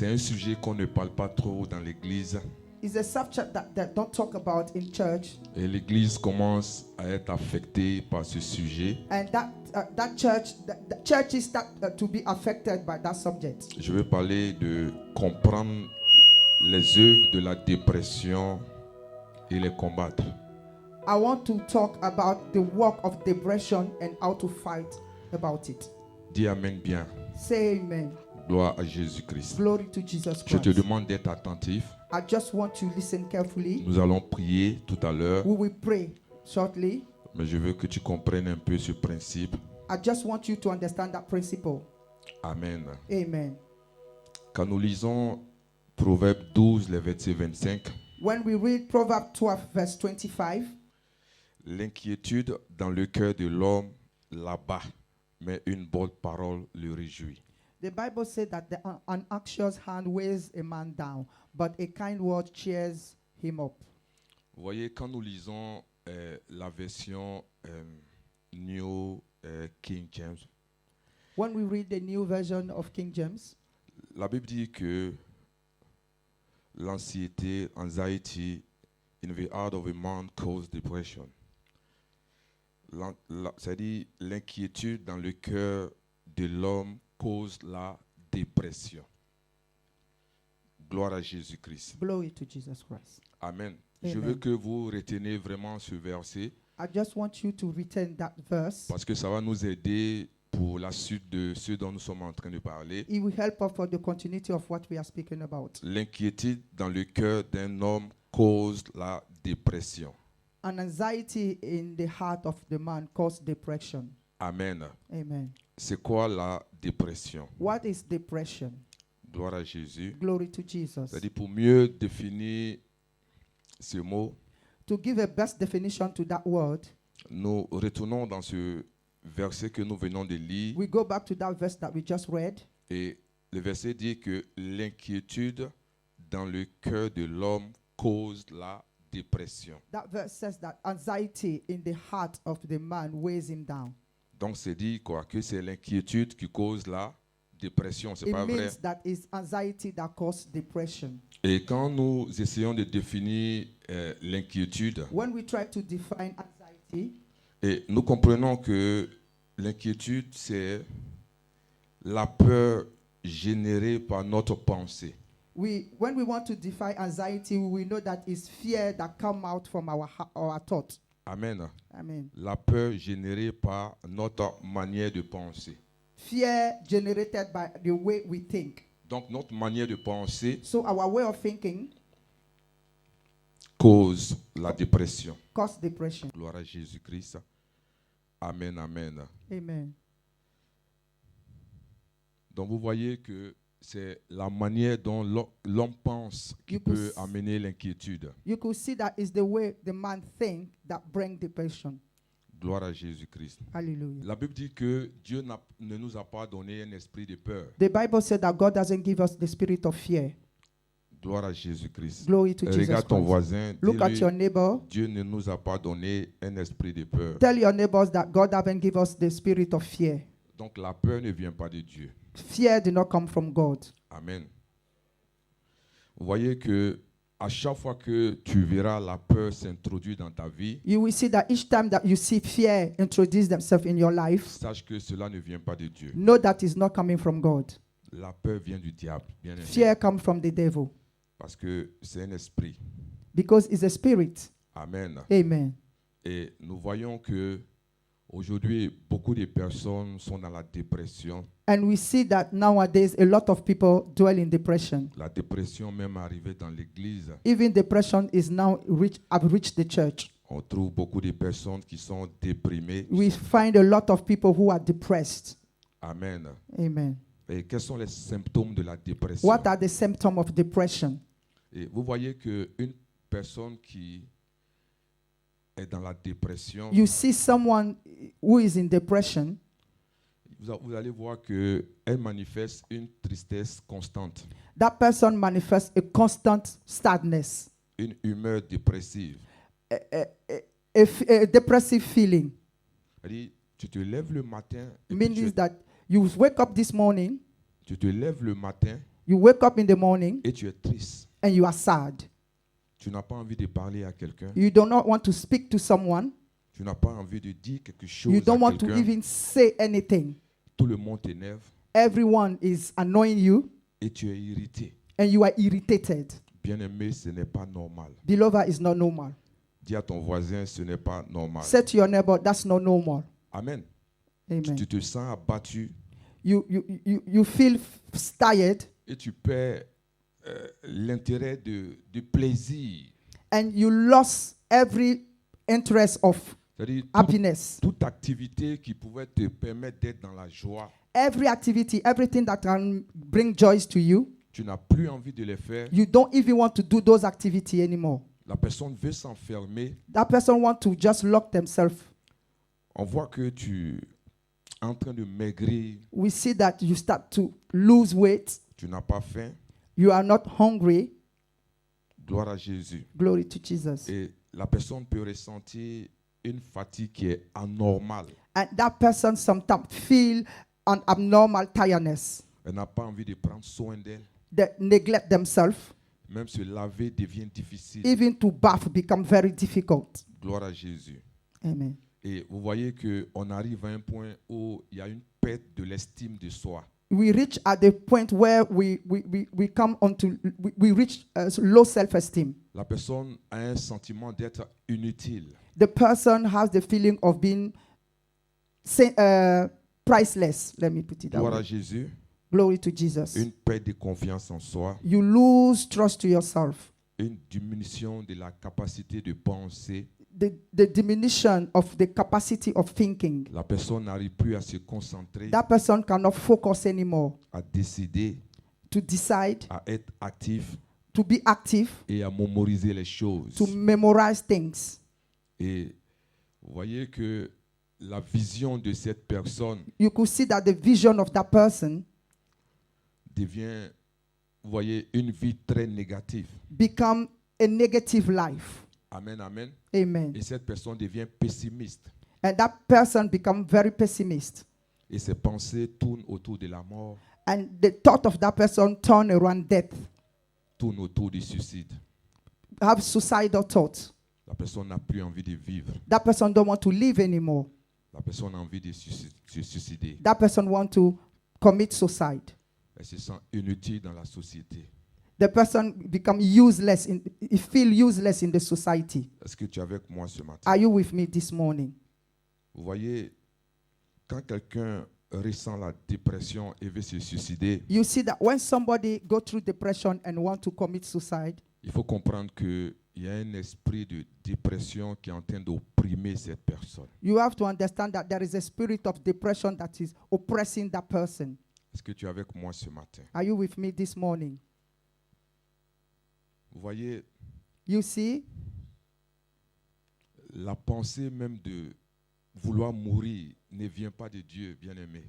c'est un sujet qu'on ne parle pas trop dans l'église. It's a subject that don't talk about in church, Et l'église commence à être affectée par ce sujet. and that church, the churches that to be affected by that subject. Je veux parler de comprendre les œuvres de la dépression et les combattre. I want to talk about the work of depression and how to fight about it. Dis Amen bien. Say amen. Gloire à Jésus-Christ. Glory to Jesus Je te Christ. demande d'être attentif. I just want to listen carefully. Nous allons prier tout à l'heure, We will pray shortly. mais je veux que tu comprennes un peu ce principe. I just want you to understand that principle. Amen. Amen. Quand nous lisons Proverbe 12, les versets 25, When we read Proverbs 12, verse 25, l'inquiétude dans le cœur de l'homme l'abat, mais une bonne parole le réjouit. the Bible said that an anxious hand weighs a man down, but a kind word cheers him up. Vous voyez, quand nous lisons la version New King James, When we read the new version of King James, la Bible dit que l'anxiété, anxiety in the heart of a man cause depression. C'est-à-dire l'inquiétude dans le cœur de l'homme cause la dépression. Gloire à Jésus-Christ. glory to Jesus Christ. Amen. Je Amen. veux que vous reteniez vraiment ce verset I just want you to return that verse. parce que ça va nous aider pour la suite de ce dont nous sommes en train de parler. It will help us for the continuity of what we are speaking about. L'inquiétude dans le cœur d'un homme cause la dépression. An anxiety in the heart of the man causes depression. Amen. Amen. C'est quoi la dépression? What is depression? Gloire à Jésus. Glory to Jesus. C'est-à-dire pour mieux définir ce mot, To give a best definition to that word, nous retournons dans ce verset que nous venons de lire we go back to that verse that we just read. et le verset dit que l'inquiétude dans le cœur de l'homme cause la dépression. That verse says that anxiety in the heart of the man weighs him down. Donc c'est dit quoi? Que c'est l'inquiétude qui cause la dépression, c'est It pas vrai? means that it's anxiety that causes depression. Et quand nous essayons de définir l'inquiétude, When we try to define anxiety, et nous comprenons que l'inquiétude, c'est la peur générée par notre pensée. when we want to define anxiety, we know that it's fear that come out from our thought. Amen. Amen. La peur générée par notre manière de penser. Fear generated by the way we think. Donc notre manière de penser So our way of thinking cause la dépression. causes depression. Gloire à Jésus-Christ. Amen, amen. Amen. Donc vous voyez que c'est la manière dont l'homme pense qui You peut could amener l'inquiétude. You could see that is the way the man think that bring depression. Gloire à Jésus-Christ. Hallelujah. La Bible dit que Dieu ne nous a pas donné un esprit de peur. The Bible said that God doesn't give us the spirit of fear. Gloire à Jésus-Christ. Glory to Jesus Regarde ton Christ. voisin, Look at dis-lui, your neighbor. Dieu ne nous a pas donné un esprit de peur. Tell your neighbors that God haven't give us the spirit of fear. Donc la peur ne vient pas de Dieu. Fear did not come from God. Amen. Vous voyez que à chaque fois que tu verras la peur s'introduire dans ta vie, You will see that each time that you see fear introduce themselves in your life, sache que cela ne vient pas de Dieu. know that is not coming from God. La peur vient du diable, bien aimé, Fear comes from the devil parce que c'est un esprit. because it's a spirit. Amen. Amen. Et nous voyons que aujourd'hui, beaucoup de personnes sont dans la dépression. And we see that nowadays a lot of people dwell in depression. La dépression même arrivée dans l'église. Even depression is now have reached the church. On trouve beaucoup de personnes qui sont déprimées. We find a lot of people who are depressed. Amen. Amen. Et quels sont les symptômes de la dépression? What are the symptoms of depression? Et vous voyez qu'une personne qui est dans la dépression, You see someone who is in depression, vous allez voir qu'elle manifeste une tristesse constante, that person manifests a constant sadness, une humeur dépressive. a depressive feeling. C'est-à-dire, tu te lèves le matin, et puis Meaning that you wake up this morning, tu te lèves le matin You wake up in the morning et tu es triste. and you are sad. Tu n'as pas envie de parler à quelqu'un. You do not want to speak to someone. Tu n'as pas envie de dire quelque chose You à don't want to quelqu'un. even say anything. Tout le monde t'énerve Everyone is annoying you et tu es irrité. and you are irritated. Bien-aimé, ce n'est pas normal. Beloved, is not normal. Dis à ton voisin, ce n'est pas normal. Say to your neighbor, that's not normal. Amen. Amen. Tu te sens abattu You feel tired et tu perds l'intérêt de plaisir. and you lost every interest of C'est-à-dire happiness. toute activité qui pouvait te permettre d'être dans la joie, Every activity, everything that can bring joy to you, tu n'as plus envie de les faire. you don't even want to do those activities anymore. La personne veut s'enfermer. That person wants to just lock themselves. On voit que tu es en train de maigrir. We see that you start to lose weight. Tu n'as pas faim. You are not hungry. Gloire à Jésus. Glory to Jesus. Et la personne peut ressentir une fatigue qui est anormale. And that person sometimes feel an abnormal tiredness. Elle n'a pas envie de prendre soin d'elle. They neglect themselves. Même se laver devient difficile. Even to bath become very difficult. Gloire à Jésus. Amen. Et vous voyez qu'on arrive à un point où il y a une perte de l'estime de soi. We reach at the point where we come onto, we reach low self-esteem. La personne a un sentiment d'être inutile. The person has the feeling of being priceless. Let me put it that Gloire à way. Jésus. Glory to Jesus. Une perte de confiance en soi. You lose trust to yourself. Une diminution de la capacité de penser. The diminution of the capacity of thinking. La personne n'arrive plus à se concentrer, That person cannot focus anymore. à décider, To decide, à être actif to be active, et à mémoriser les choses. to memorize things. Et vous voyez que la vision de cette personne You could see that the vision of that person devient, vous voyez, une vie très négative. become a negative life. Amen, amen. Amen. Et cette personne devient pessimiste. And that person become very pessimist. Et ses pensées tournent autour de la mort, And the thought of that person turn around death, tournent autour du suicide. have suicidal thoughts. La personne n'a plus envie de vivre. That person don't want to live anymore. La personne a envie de se suicider. That person want to commit suicide. Elle se sent inutile dans la société. The person become useless he feel useless in the society. Est-ce que tu es avec moi ce matin? Are you with me this morning? Vous voyez, quand quelqu'un ressent la dépression et veut se suicider, You see that when somebody go through depression and want to commit suicide, il faut comprendre qu'il y a un esprit de dépression qui est en train d'opprimer cette personne. you have to understand that there is a spirit of depression that is oppressing that person. Est-ce que tu es avec moi ce matin? Are you with me this morning? Vous voyez, You see, la pensée même de vouloir mourir ne vient pas de Dieu, bien-aimé.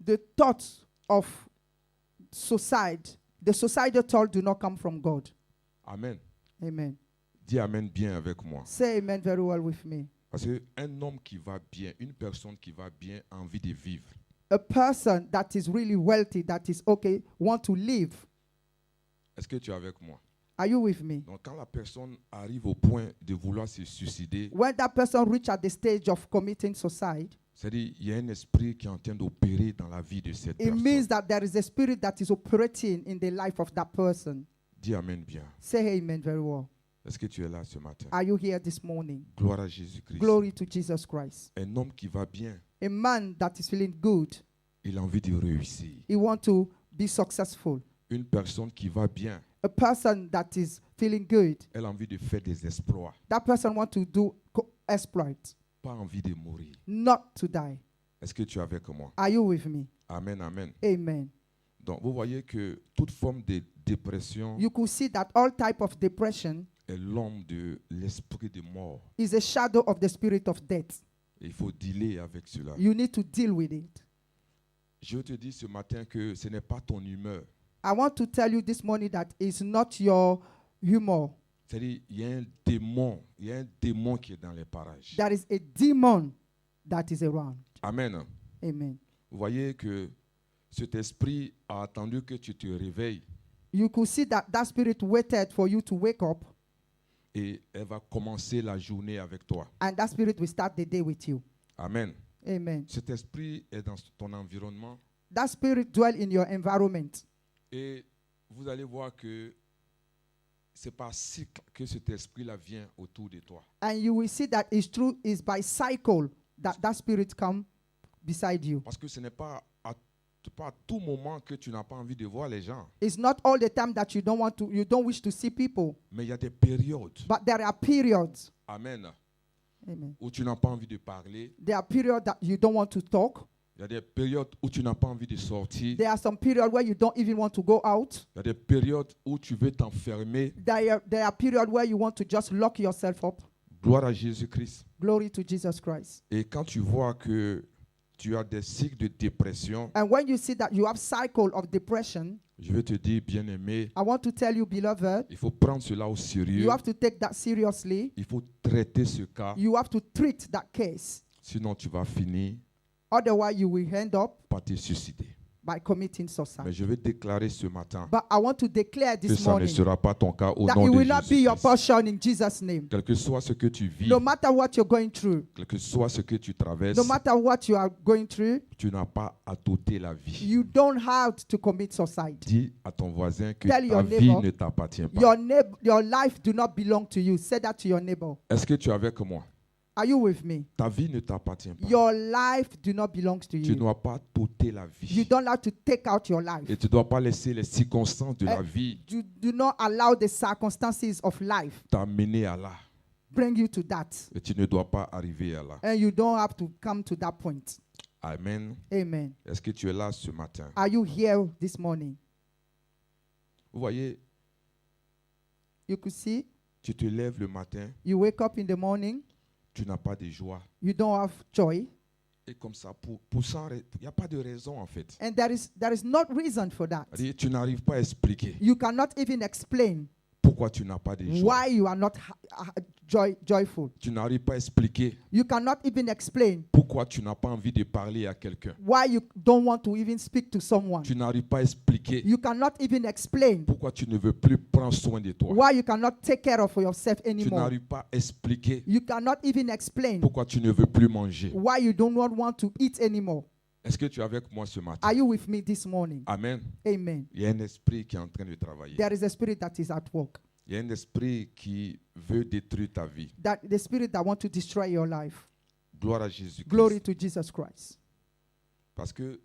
the thoughts of suicide, the suicidal thought do not come from God. Amen. Amen. Dis Amen bien avec moi. Say amen very well with me. Parce qu'un homme qui va bien, une personne qui va bien a envie de vivre. A person that is really wealthy, that is okay, want to live. Est-ce que tu es avec moi? Are you with me? Donc quand la personne arrive au point de vouloir se suicider, When that person reach at the stage of committing suicide, c'est-à-dire il y a un esprit qui est en train d'opérer dans la vie de cette it personne. means that there is a spirit that is operating in the life of that person. Dis Amen bien. Say amen very well. Est-ce que tu es là ce matin? Are you here this morning? Gloire à Jésus-Christ. Glory to Jesus Christ. Un homme qui va bien, A man that is feeling good, il a envie de réussir. he want to be successful. Une personne qui va bien, A person that is feeling good, elle a envie de faire des exploits, that person want to do exploit, pas envie de mourir. not to die. Est-ce que tu es avec moi? Are you with me? Amen, amen. Amen. Donc vous voyez que toute forme de dépression You could see that all type of depression est l'ombre de l'esprit de mort. is a shadow of the spirit of death. Et il faut dealer avec cela. You need to deal with it. Je te dis ce matin que ce n'est pas ton humeur. I want to tell you this morning that it's not your humor. C'est-à-dire, il y a un démon qui est dans les parages. There is a demon that is around. Amen. Amen. Vous voyez que cet esprit a attendu que tu te réveilles you could see that that spirit waited for you to wake up, et elle va commencer la journée avec toi. and that spirit will start the day with you. Amen. Amen. Cet esprit est dans ton environnement That spirit dwell in your environment. et vous allez voir que c'est par cycle que cet esprit-là vient autour de toi. And you will see that it's true, is by cycle that that spirit come beside you. Parce que ce n'est pas à tout moment que tu n'as pas envie de voir les gens. It's not all the time that you don't wish to see people, Mais il y a des périodes, but there are periods. amen, Amen. où tu n'as pas envie de parler. There are periods that you don't want to talk. Il y a des périodes où tu n'as pas envie de sortir. There are some periods where you don't even want to go out. Il y a des périodes où tu veux t'enfermer. There are periods where you want to just lock yourself up. Gloire à Jésus-Christ. Glory to Jesus Christ. Et quand tu vois que tu as des cycles de dépression, And when you see that you have cycle of depression, je veux te dire, bien-aimé, I want to tell you, beloved, il faut prendre cela au sérieux. you have to take that seriously. Il faut traiter ce cas. You have to treat that case. Sinon, tu vas finir Otherwise, you will end up par te suicider. by committing Mais suicide. je veux déclarer ce matin But I want to declare que this ça ne morning sera pas ton cas au that nom it de will not be your Jésus-Christ. portion in Jesus' name. Quel que soit ce que tu vis, No matter what you're going through, quel que soit ce que tu traverses, no matter what you are going through, tu n'as pas à t'ôter la vie. you don't have to commit suicide. Dis à ton voisin que Tell ta your vie neighbor, ne t'appartient pas. Your life do not belong to you. Say that to your neighbor. Est-ce que tu es avec moi? Are you with me? Ta vie ne t'appartient pas. Your life do not belong to Tu ne you. dois pas t'ôter la You vie. don't have to take out your life. Et tu ne dois pas laisser les circonstances de la vie You do not allow the circumstances of life t'amener à là. bring you to that. Et tu ne dois pas arriver à là. And you don't have to come to that point. Amen. Amen. Est-ce que tu es là ce matin? Are you here this morning? Vous voyez, You could see, tu te lèves le matin, you wake up in the morning, tu n'as pas de joie. you don't have joy, Et comme ça, pour ça, il n'y a pas de raison en fait. and there is not reason for that. C'est-à-dire, tu n'arrives pas à expliquer You cannot even explain pourquoi tu n'as pas de joie. why you are not joyful. Tu n'arrives pas à expliquer You cannot even explain pourquoi tu n'as pas envie de parler à quelqu'un. why you don't want to even speak to someone. Tu n'arrives pas à expliquer You cannot even explain pourquoi tu ne veux plus prendre soin de toi. why you cannot take care of yourself Tu anymore. n'arrives pas à expliquer You cannot even explain pourquoi tu ne veux plus manger. why you do not want to eat anymore. Est-ce que tu es avec moi ce matin? Are you with me this morning? Amen. Amen. Il y a un esprit qui est en train de travailler. There is a spirit that is at work. Il y a un esprit qui veut détruire ta vie. That the spirit that want to destroy your life. Gloire à Jésus-Christ. Glory to Jesus Christ. Parce que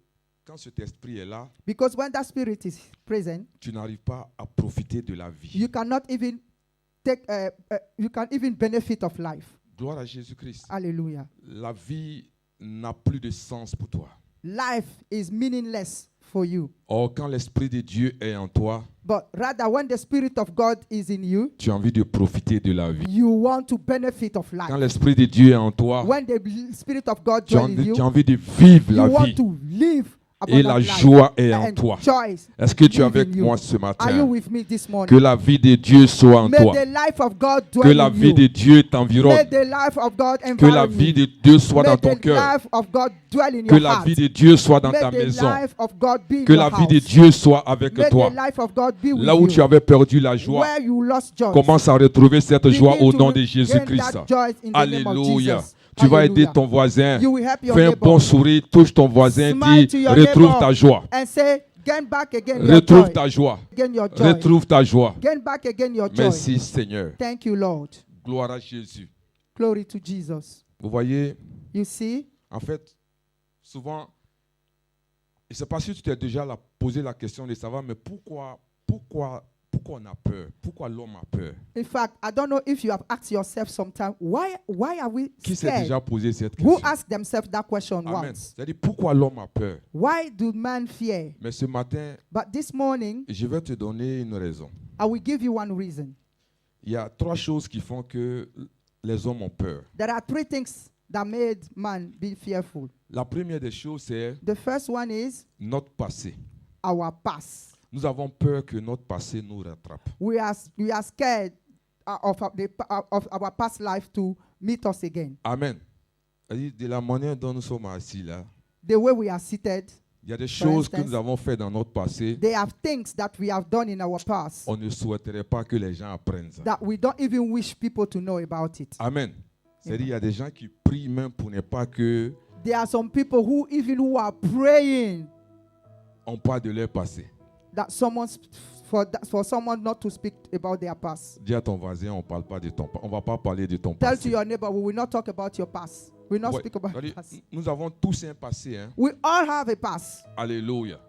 quand cet esprit est là, Because when that spirit is present, tu n'arrives pas à profiter de la vie. you cannot even take you can even benefit of life. Gloire à Jésus-Christ. Hallelujah. La vie n'a plus de sens pour toi. Life is meaningless for you. Or, quand l'Esprit de Dieu est en toi, But rather, when the Spirit of God is in you, tu as envie de profiter de la vie. you want to benefit of Quand life. l'Esprit de Dieu est en toi, When the Spirit of God tu as dwells in envie, you, de vivre you la want vie. to live Et la abundant life. joie est en And toi. joy Est-ce que tu es live avec in you. moi ce Are you matin? with me this morning? Que la vie de Dieu soit en May toi. the life of God Que dwell la in vie you. de Dieu May t'environne. the life of God Que la environ vie you. de Dieu soit May dans ton the cœur. life of God dwell in Que your la heart. vie de Dieu soit dans May ta the maison. life of God be in Que your la vie de house. Dieu soit avec May toi. the life of God be with Là où you. tu avais perdu la joie, Where you lost joy. commence à retrouver cette joie Begin au to nom de regain Jésus-Christ. that joy in the name of Alléluia. Jesus. Tu vas Hallelujah. aider ton voisin. You will help your Fais un neighbor. bon sourire, touche ton voisin, Smile dis to your retrouve neighbor ta joie. and say, gain back again your Retrouve joy. ta joie. Gain your joy. Retrouve ta joie. Gain back again your joy. Merci Seigneur. Thank you, Lord. Gloire à Jésus. Glory to Jesus. Vous voyez, You see, en fait, souvent, je ne sais pas si tu t'es déjà posé la question de savoir, mais pourquoi on a peur? Pourquoi l'homme a peur? in fact, I don't know if you have asked yourself sometime, why are we Qui s'est scared? déjà posé cette Who question? asked themselves that question Amen. once? C'est-à-dire, pourquoi l'homme a peur? Why do man fear? Mais ce matin, But this morning, je vais te donner une raison. I will give you one reason. Il y a 3 choses qui font que les hommes ont peur. There are 3 things that made man be fearful. La première des choses, c'est The first one is notre passé. our past. Nous avons peur que notre passé nous rattrape. We are scared of our past life to meet us again. Amen. C'est-à-dire, de la manière dont nous sommes assis là, The way we are seated, Il y a des For choses que instance, nous avons faites dans notre passé. There are things that we have done in our past On ne souhaiterait pas que les gens apprennent ça. that we don't even wish people to know about it. Amen. C'est-à-dire, il y a des gens qui prient même pour ne pas que There are some people who are praying on parle de leur passé. that for someone not to speak about their past. Dis à ton voisin, on parle pas de ton passé. On va pas parler de ton Tell to passé. your neighbor, we will not talk about your past. We will not Ouais. speak about C'est-à-dire, your past. nous avons tous un passé. Hein? We all have a past. Alléluia.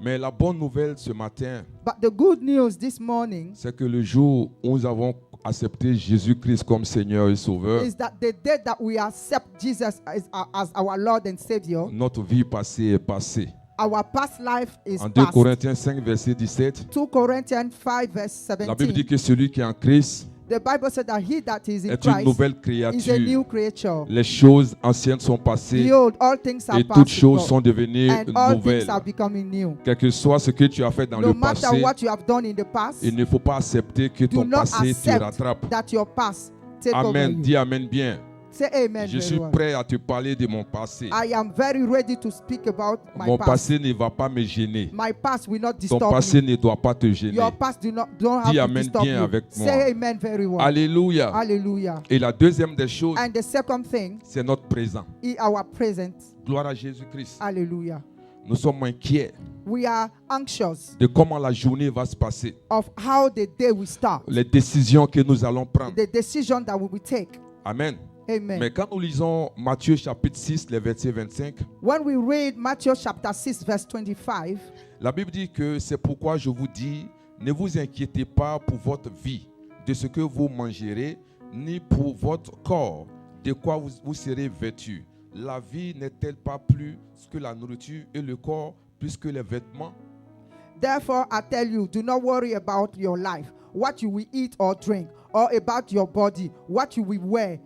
Mais la bonne nouvelle ce matin, But the good news this morning c'est que le jour où nous avons accepté Jésus-Christ comme Seigneur et Sauveur, is that the day that we accept Jesus as our Lord and Savior, notre vie passée est passée. our past life is En 2 past. Corinthiens 5, verset 17, 2 Corinthians 5 verse la Bible dit 17. que celui qui est en Christ The Bible said that he that is in est une Christ nouvelle is a créature. new creature. Les choses anciennes sont passées Behold, all things are et toutes passed choses away, sont devenues and all nouvelles. things are becoming new. Quel que soit ce que tu as fait dans No le matter passé, what you have done in the past, il ne faut pas accepter que do ton not passé te accept rattrape. that your past take over Amen. you. Dis Amen bien. Say amen. Je very suis well. prêt à te parler de mon passé. I am very ready to speak about my Mon past. passé ne va pas me gêner. My past will not Ton disturb passé me. ne doit pas te gêner. Your past don't have Dis to amen disturb bien you. avec moi. Say amen very well. Alléluia. Hallelujah. Et la deuxième des choses, And the second thing c'est notre présent. is our present. Gloire à Jésus-Christ. Hallelujah. Nous sommes inquiets We are anxious de comment la journée va se passer. of how the day will start, Les décisions que nous allons prendre. the decision that we will take. Amen. Amen. Mais quand nous lisons Matthieu chapitre 6, les versets 25, When we read Matthew chapter 6 verse 25, la Bible dit que c'est pourquoi je vous dis, ne vous inquiétez pas pour votre vie, de ce que vous mangerez, ni pour votre corps, de quoi vous serez vêtus. La vie n'est-elle pas plus que la nourriture et le corps plus que les vêtements? therefore I tell you, do not worry about your life, what you will eat or drink, or about your body, what you will wear.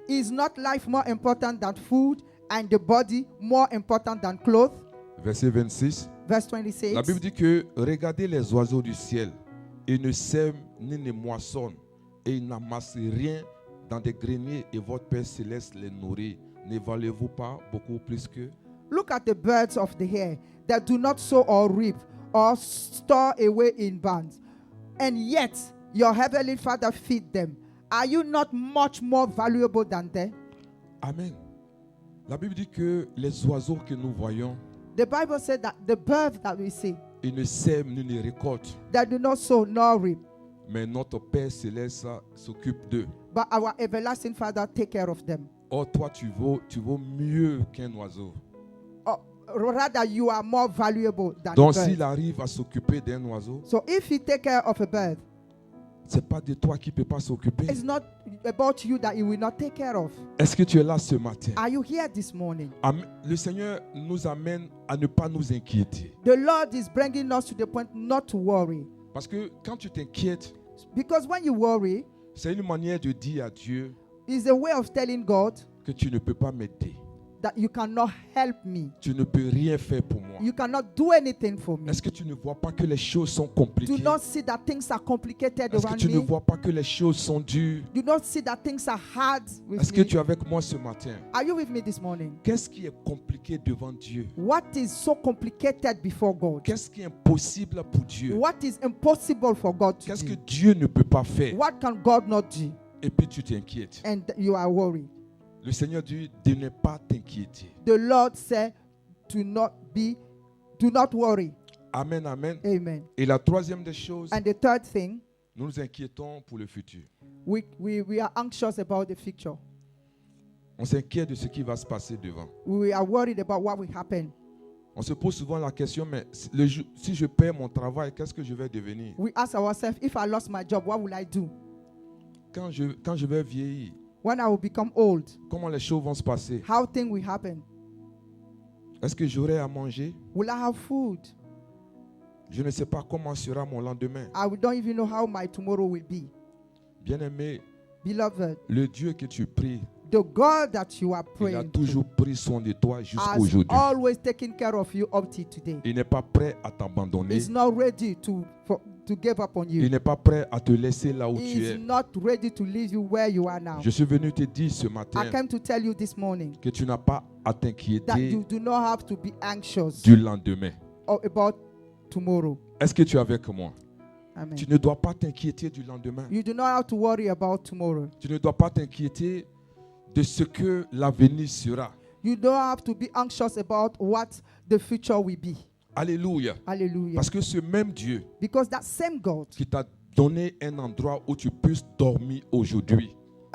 Is not life more important than food, and the body more important than clothes? Verset 26. Verse 26. La Bible dit que regardez les oiseaux du ciel, ils ne sèment ni ne moissonnent, et ils n'amassent rien dans des greniers, et votre Père céleste les nourrit. Ne valez-vous pas beaucoup plus que? Look at the birds of the air that do not sow or reap or store away in barns, and yet your heavenly Father feed them. Are you not much more valuable than they? Amen. La Bible dit que les oiseaux que nous voyons, The Bible said that the birds that we see, ils ne sèment ni ne récoltent, that do not sow nor reap, mais notre Père céleste s'occupe d'eux. but our everlasting Father take care of them. Or, toi, tu vaux mieux qu'un oiseau. Or rather, you are more valuable than Donc, a s'il bird. arrive à s'occuper d'un oiseau, So if he take care of a bird, c'est pas de toi qui ne peut pas s'occuper. it's not about you that he will not take care of. Est-ce que tu es là ce matin? Are you here this morning? Amen. Le Seigneur nous amène à ne pas nous inquiéter. The Lord is bringing us to the point not to worry. Parce que quand tu t'inquiètes, Because when you worry, c'est une manière de dire à Dieu it's a way of telling God que tu ne peux pas m'aider. that you cannot help me. Tu ne peux rien faire pour moi. You cannot do anything for me. Est-ce que tu ne vois pas que les choses sont compliquées? Do not see that things are complicated Est-ce que around tu ne me. vois pas que les choses sont dures? Do not see that things are hard with Est-ce que me. tu es avec moi ce matin? Are you with me this morning? Qu'est-ce qui est compliqué devant Dieu? What is so complicated before God? Qu'est-ce qui est impossible pour Dieu? What is impossible for God to Qu'est-ce que do? Dieu ne peut pas faire? What can God not do? Et puis tu t'inquiètes. And you are worried. Le Seigneur dit de ne pas t'inquiéter. The Lord said, do not worry. Amen, amen. Amen. Et la troisième des choses, And the third thing, nous nous inquiétons pour le futur. we are anxious about the future. On s'inquiète de ce qui va se passer devant. We are worried about what will happen. On se pose souvent la question, mais si je perds mon travail, qu'est-ce que je vais devenir? We ask ourselves, if I lost my job, what will I do? Quand je vais vieillir, When I will become old, comment les choses vont se passer? how things will happen? Est-ce que j'aurai à manger? Will I have food? Je ne sais pas comment sera mon lendemain. Don't even know how my tomorrow will be. Bien-aimé, Beloved, le Dieu que tu pries, The God that you are Il a praying toujours to pris soin de toi jusqu'à has aujourd'hui. always taken care of you up till today. Il n'est pas prêt à t'abandonner. He's not ready to give up on Il you. n'est pas prêt à te laisser là où tu He's es. not ready to leave you where you are now. Je suis venu te dire ce matin I came to tell you this morning que tu n'as pas à that t'inquiéter you do not have to be anxious du lendemain. about tomorrow. Est-ce que tu es avec moi? Amen. Tu ne dois pas t'inquiéter du lendemain. You do not have to worry about tomorrow. Tu ne dois pas t'inquiéter de ce que l'avenir sera. You don't have to be anxious about what the future will be. Alléluia. Hallelujah. Parce que ce même Dieu Because that same God, qui t'a donné un endroit où tu puisses dormir aujourd'hui,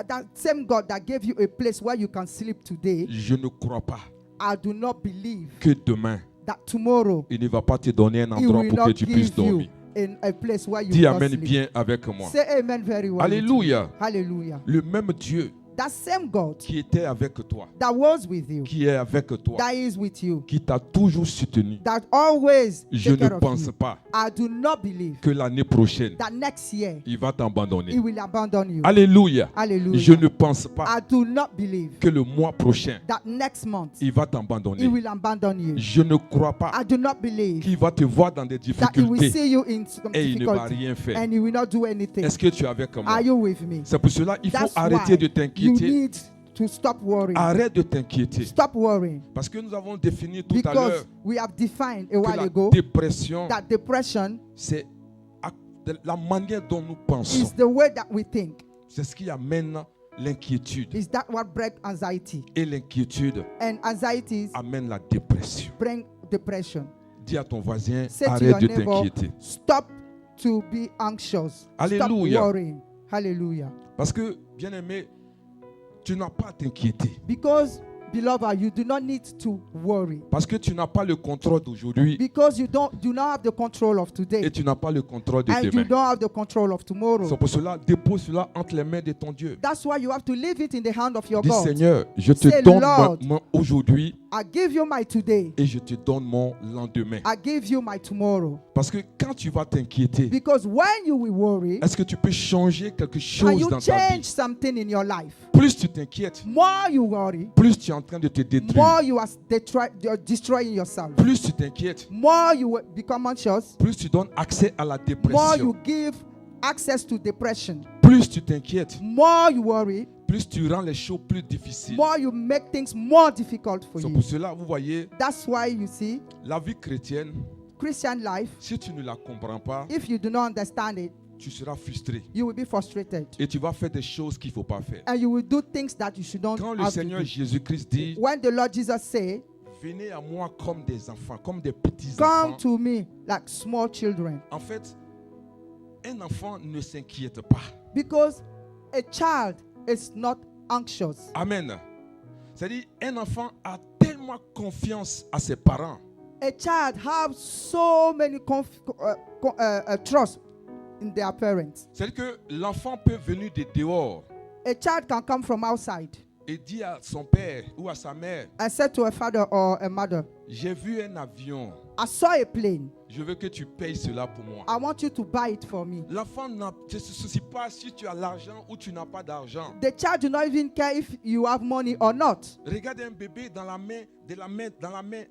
that same God that gave you a place where you can sleep today, je ne crois pas I do not believe que demain, that tomorrow il ne va pas te donner un He endroit will pour que not tu puisses give you dormir. in a place where you Dis can Amen sleep. bien avec moi. Say amen very well. Alléluia. Hallelujah. Le même Dieu That same God qui était avec toi, that was with you, qui est avec toi, that is with you, qui t'a toujours soutenu, that always je take ne care of pense you. pas I do not believe que l'année prochaine, that next year il va He t'abandonner. will abandon you. Alléluia. Hallelujah. Je ne pense pas I do not believe que le mois prochain, that next month il va He t'abandonner. will abandon you. Je ne crois pas I do not believe qu'il va te voir dans des that He will difficultés see you in some et il ne va difficulty rien faire. and He will not do anything. Est-ce que tu es avec moi? Are you with me? C'est pour cela qu'il faut That's arrêter why de you t'inquiéter. need to stop worrying. Arrête de t'inquiéter. Stop worrying. Parce que nous avons défini tout à l'heure Because we have defined a que while la ago dépression, that depression c'est la manière dont nous pensons. is the way that we think. C'est ce qui amène l'inquiétude. Is that what brings anxiety? Et l'inquiétude And anxiety amène la dépression. bring depression. Dis à ton voisin, Say to arrête your de neighbor, t'inquiéter. stop to be anxious. Alléluia. Stop worrying. Hallelujah. Parce que, bien-aimé, tu n'as pas à t'inquiéter. Because, beloved, you do not need to worry. Parce que tu n'as pas le contrôle d'aujourd'hui Because you do not have the control of today. et tu n'as pas le contrôle de And you demain. don't have the control of tomorrow. C'est pour cela, dépose cela entre les mains de ton Dieu. That's why you have to leave it in the hand of your Dis God. Seigneur, je te Say, donne Lord, mon aujourd'hui I give you my today. et je te donne mon lendemain. I give you my tomorrow. Parce que quand tu vas t'inquiéter, Because when you will worry, est-ce que tu peux changer quelque can chose you dans ta change vie? something in your life? Plus tu t'inquiètes, More you worry, plus tu es en train de te détruire. more you are you're destroying yourself. Plus tu t'inquiètes, More you become anxious, plus tu donnes accès à la more dépression. you give access to depression. Plus tu t'inquiètes, More you worry, plus tu rends les choses plus difficiles. more you make things more difficult for C'est you. pour cela, vous voyez, That's why you see, la vie chrétienne, Christian life, si tu ne la comprends pas, if you do not understand it, tu seras frustré. you will be frustrated. Et tu vas faire des choses qu'il ne faut pas faire. And you will do things that you should not Quand le have to Seigneur do. Jésus-Christ dit, When the Lord Jesus said, venez à moi comme des enfants, comme des come petits-enfants. to me like small children. En fait, un enfant ne s'inquiète pas. Because a child is not anxious. Amen. C'est-à-dire, un enfant a tellement confiance à ses parents A child have so many trust in their parents. C'est-à-dire que l'enfant peut venir de dehors A child can come from outside et dire à son père ou à sa mère, and say to a father or a mother, j'ai vu un avion, I saw a plane. je veux que tu payes cela pour moi. I want you to buy it for me. L'enfant ne se soucie pas si tu as l'argent ou tu n'as pas d'argent. The child do not even care if you have money or not. Regarde un bébé dans la main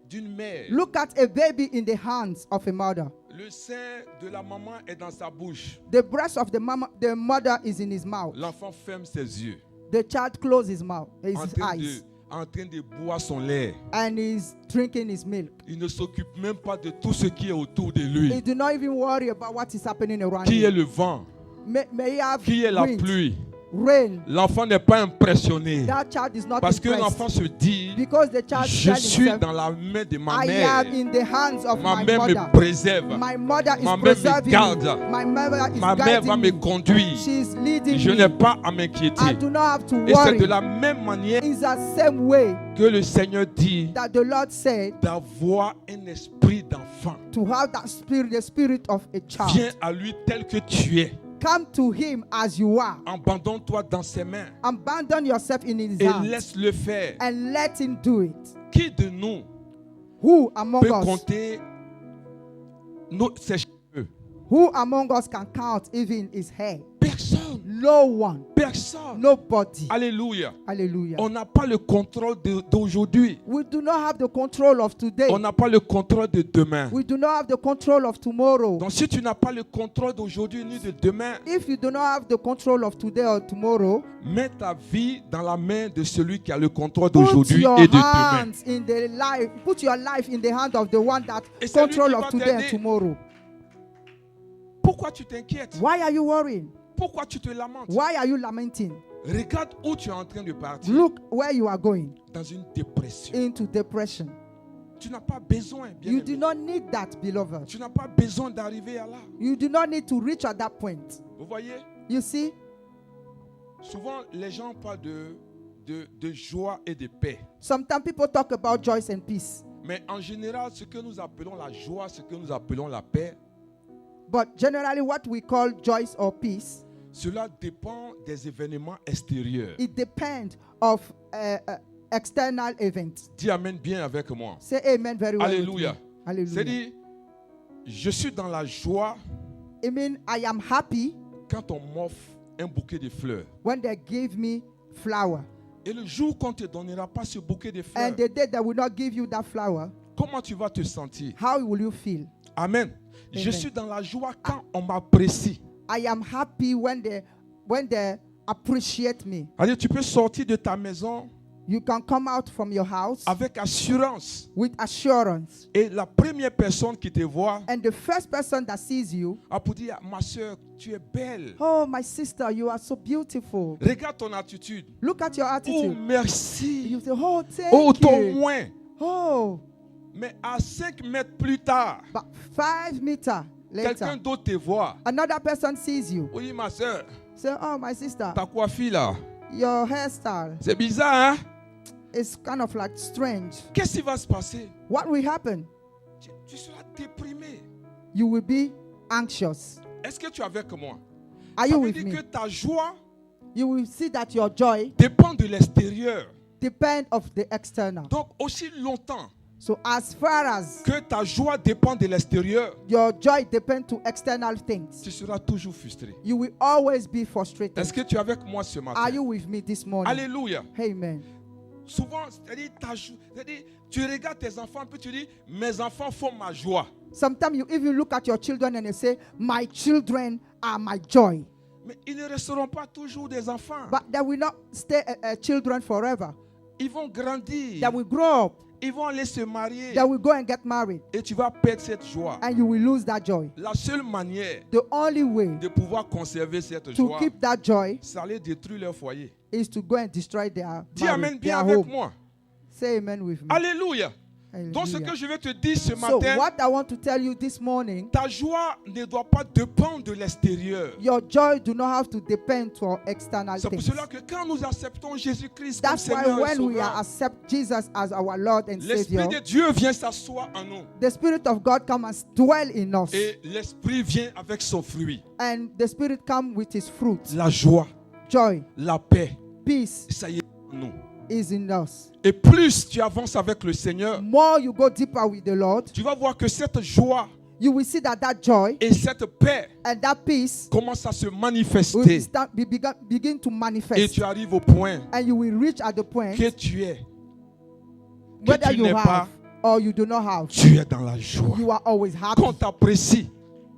d'une mère. Look at a baby in the hands of a mother. Le sein de la maman est dans sa bouche. The breast of the mother is in his mouth. L'enfant ferme ses yeux. The child closes his mouth, his en eyes, train de boire son lait. and is drinking his milk. Il ne s'occupe même pas de tout ce qui est autour de lui. He do not even worry about what is happening around Qui est him. le vent? May he have Qui est la wind, pluie? rain. L'enfant n'est pas impressionné. That child is not Parce que impressed. l'enfant se dit, Because the child je tells suis himself, dans la main de ma I mère. am in the hands of Ma my mère mother. me préserve. My mother is Ma mère me preserving garde. me. My mother is Ma mère guiding va me me. conduire. She is leading Je me. n'ai pas à I m'inquiéter. do not have to Et c'est worry. de la même manière It's the same way que le Seigneur dit that the Lord said d'avoir un esprit d'enfant. to have that spirit, the spirit of a child. Viens à lui tel que tu es. Come to him as you are. Abandonne-toi dans ses mains Abandon yourself in his et hands laisse-le faire. and let him do it. Qui de nous Who among peut us? compter ses cheveux? Who among us can count even his hair? Personne. No one. Personne. Nobody. Alléluia. Hallelujah. On n'a pas le contrôle d'aujourd'hui. We do not have the control of today. On n'a pas le contrôle de demain. We do not have the control of tomorrow. Donc si tu n'as pas le contrôle d'aujourd'hui ni de demain, If you do not have the control of today or tomorrow, mets ta vie dans la main de celui qui a le contrôle put d'aujourd'hui your et de demain. hands in the life. Put your life in the hand of the one that Et c'est lui control qui of va today and t'aider. tomorrow. Pourquoi tu t'inquiètes? Why are you worrying? Pourquoi tu te lamentes? Why are you lamenting? Regarde où tu es en train de partir. Look where you are going, Dans une dépression. into depression. Tu n'as pas besoin, bien You aimé. do not need that, beloved. Tu n'as pas besoin d'arriver à là. You do not need to reach at that point. Vous voyez? You see, Souvent, les gens parlent de joie et de paix. sometimes people talk about joy and peace, Mais en général, ce que nous appelons la joie, ce que nous appelons la paix, but generally what we call joy or peace, cela dépend des événements extérieurs. it depends of external events. Dis Amen bien avec moi. Say amen very well. with Alléluia. me. Hallelujah. C'est-à-dire, je suis dans la joie I mean, I am happy quand on m'offre un bouquet de fleurs. when they give me flower. Et le jour qu'on ne te donnera pas ce bouquet de fleurs, And the day they will not give you that flower, comment tu vas te sentir? how will you feel? Amen. Je Amen. suis dans la joie quand on m'apprécie. I am happy when they appreciate me. C'est-à-dire, tu peux sortir de ta maison You can come out from your house avec assurance. with assurance. Et la première personne qui te voit And the first person that sees you, a pour dire, ma soeur, tu es belle. oh, my sister, you are so beautiful. Regarde ton attitude. Look at your Oh, attitude. merci. You say, oh, thank Oh, ton you. moins. Oh, Mais à 5 mètres plus tard, but 5 meters quelqu'un later, d'autre te voit. another person sees you. Oui, ma soeur, Say, oh, my sister, ta coiffure là, your hairstyle c'est bizarre, hein? is kind of like strange. Qu'est-ce qui va se passer? What will happen? Tu seras déprimé. You will be anxious. Est-ce que tu es avec moi? Are Ça you veut with dire me? que ta joie You will see that your joy dépend de l'extérieur. depends of the external. Donc, aussi longtemps So as far as que ta joie dépend de l'extérieur, your joy depends to external things, tu seras toujours frustré. you will always be frustrated. Est-ce que tu es avec moi ce matin? Are you with me this morning? Alléluia. Amen. Souvent, c'est-à-dire, tu regardes tes enfants, puis tu dis, mes enfants font ma joie. Sometimes you even look at your children and you say, my children are my joy. Mais ils ne resteront pas toujours des enfants. But they will not stay children forever. Ils vont grandir. They will grow up. Ils vont aller se marier. They will go and get married. Et tu vas perdre cette joie. And you will lose that joy. La seule manière The only way de pouvoir conserver cette to joie, keep that joy c'est aller détruire leur foyer. is to go and destroy their Dis Amen marriage, bien their avec home. moi. Say amen with me. Alléluia. Donc ce Hallelujah. que je vais te dire ce So matin, what I want to tell you this morning, ta joie ne doit pas dépendre de l'extérieur. your joy do not have to depend on external C'est pour things. cela que quand nous acceptons Jésus-Christ comme That's why Seigneur et when we Sauveur, accept Jesus as our Lord and l'Esprit Savior, de Dieu vient s'asseoir en nous. the Spirit of God come and dwell in us. Et l'Esprit vient avec son fruit. And the Spirit come with His fruit. La joie, Joy, la paix, peace ça y est en nous. is in us. Et plus tu avances avec le Seigneur, More you go deeper with the Lord, tu vas voir que cette joie you will see that that joy et cette paix and that peace commencent à se will manifester. begin to Et manifest. tu arrives au point And you will reach at the point, que tu es, que whether tu you n'es have pas, or you do not have, tu es dans la joie. you are always happy. Qu'on t'apprécie,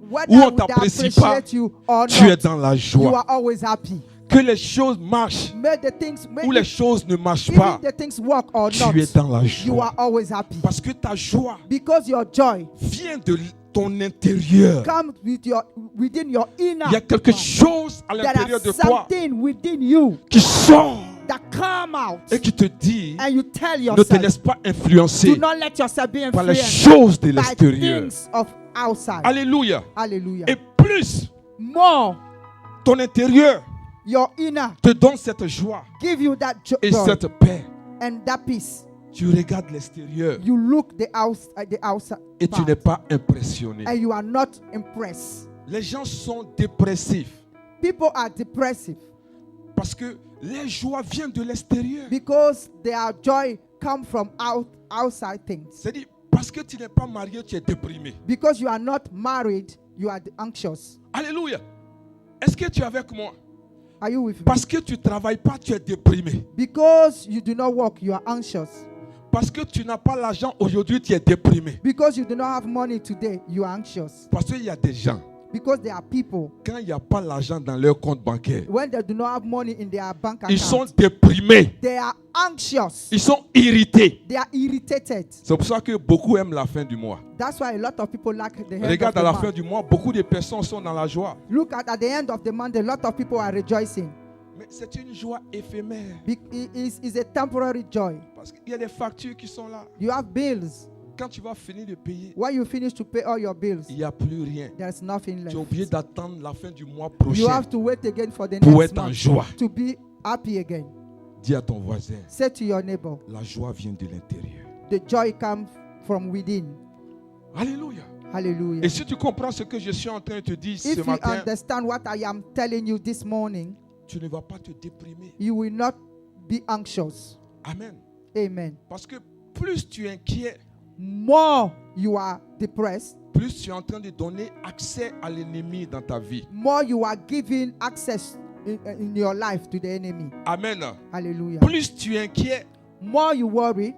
Whether ou on they t'apprécie appreciate you or tu es not, dans la you joie. are always happy. Que les choses marchent May the things, ou les choses ne marchent even pas, the things work or tu not, es dans la you joie. are always happy. Parce que ta joie Because your joy vient de ton intérieur. comes within your inner Il y a quelque man. chose à There l'intérieur de is toi something within you qui sort that come out et qui te dit, and you tell ne te yourself, laisse pas influencer do not let yourself be par les influenced choses de by l'extérieur. things of outside. Alléluia. Hallelujah. Et plus More, ton intérieur your inner te donne cette joie give you that et joy cette paix, and that peace. tu regardes l'extérieur You look the outside et tu n'es pas impressionné. and you are not impressed. Les gens sont dépressifs People are depressive parce que les joies viennent de l'extérieur. because their joy come from outside things. C'est-à-dire, parce que tu n'es pas marié, tu es déprimé. Because you are not married, you are anxious. Alléluia. Est-ce que tu es avec moi? Are you with me? Parce que tu ne travailles pas, tu es déprimé. Because you do not work, you are anxious. Parce que tu n'as pas l'argent aujourd'hui, tu es déprimé. Because you do not have money today, you are anxious. Parce qu'il y a des gens, Because there are people, quand il n'y a pas l'argent dans leur compte bancaire, when they do not have money in their bank ils sont account, déprimés. they are anxious. Ils sont irrités. They are irritated. C'est pour ça que beaucoup aiment la fin du mois. That's why a lot of people like the end Regarde, of à the la fin month. du mois, beaucoup de personnes sont dans la joie. Look at the end of the month, a lot of people are rejoicing. Mais c'est une joie éphémère. It's a temporary joy. Parce qu'il y a des factures qui sont là. You have bills. Quand tu vas finir de payer, When you finish to pay all your bills, il n'y a plus rien. there's nothing Tu es left. obligé d'attendre la fin du mois You prochain have to wait again for the pour next être en month joie. to be happy again. Dis à ton voisin, Say to your neighbor, la joie vient de l'intérieur. the joy comes from within. Alléluia. Hallelujah. Et si tu comprends ce que je suis en train de te dire If ce you matin, understand what I am telling you this morning, tu ne vas pas te déprimer. you will not be anxious. Amen. Amen. Parce que plus tu es inquiet, More you are depressed, plus tu es en train de donner accès à l'ennemi dans ta vie. more you are giving access in your life to the enemy. Amen. Hallelujah. Plus tu es inquiet, More you worry,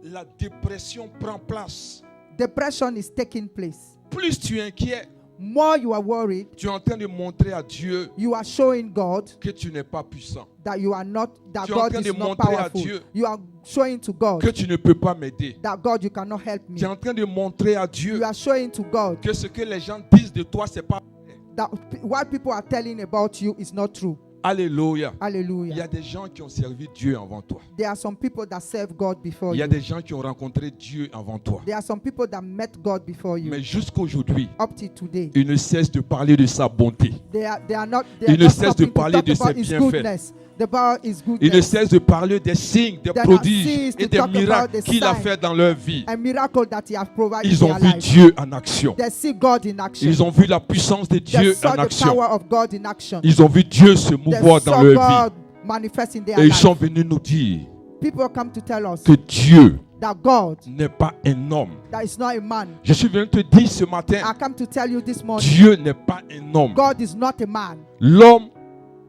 la dépression prend place. depression is taking place. Plus tu es inquiet, More you are worried, tu es en train de montrer à Dieu you are showing God que tu n'es pas puissant, that you are not, that Tu es en God train is de not montrer à powerful. Dieu You are showing to God que tu ne peux pas m'aider. that God, you cannot help me. Tu es en train de montrer à Dieu You are showing to God que ce que les gens disent de toi, c'est pas vrai. that what people are telling about you is not true. Alléluia. Il y Hallelujah. a des gens qui ont servi Dieu avant toi. There are some people that serve God before Il y a you. des gens qui ont rencontré Dieu avant toi. There are some people that met God before you. Mais jusqu'aujourd'hui, Up to today, ils ne cessent de parler de sa bonté. they are not. Il ne not cesse de stopping to parler talk de ses about His bienfaits. goodness. The power is Ils ne goodness. cessent de parler des signes, des They prodiges cease to et des talk about miracles the qu'il a signs. fait dans leur vie. A miracle that He has provided Ils in ont their vu life. Dieu en action. They see God in action. Ils ont vu la puissance de They Dieu saw en the action. power of God in action. Ils ont vu Dieu se They mouvoir dans saw leur God vie. manifest in their Et ils life. sont venus nous dire People come to tell us que Dieu that God, n'est pas un homme. that is not a man. Je suis venu te dire ce matin, I come to tell you this morning, Dieu n'est pas un homme. God is not a man. L'homme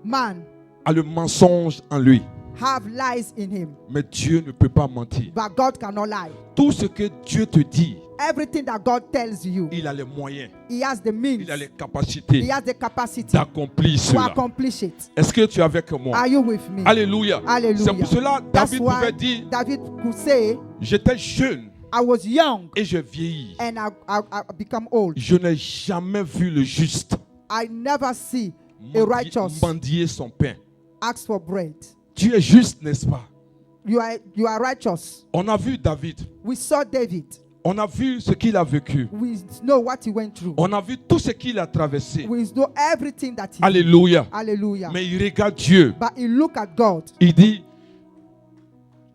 Man a le mensonge en lui. have lies in him, Mais Dieu ne peut pas mentir. but God cannot lie. Tout ce que Dieu te dit, Everything that God tells you, il a les moyens, He has the means, il a les He capacités has the capacity d'accomplir to cela. accomplish it. Est-ce que tu es avec moi? Are you with me? Alléluia. Hallelujah. C'est pour cela que That's David why pouvait dire, David could say, j'étais jeune I was young et je vieillis. and I become old. Je n'ai jamais vu le juste I never see a righteous mendier son pain. ask for bread. Tu es juste, n'est-ce pas? You are righteous. On a vu David. We saw David. On a vu ce qu'il a vécu. We know what he went through. On a vu tout ce qu'il a traversé. We know everything that he did. Alléluia. Hallelujah. Mais il regarde Dieu. But he look at God. Il dit,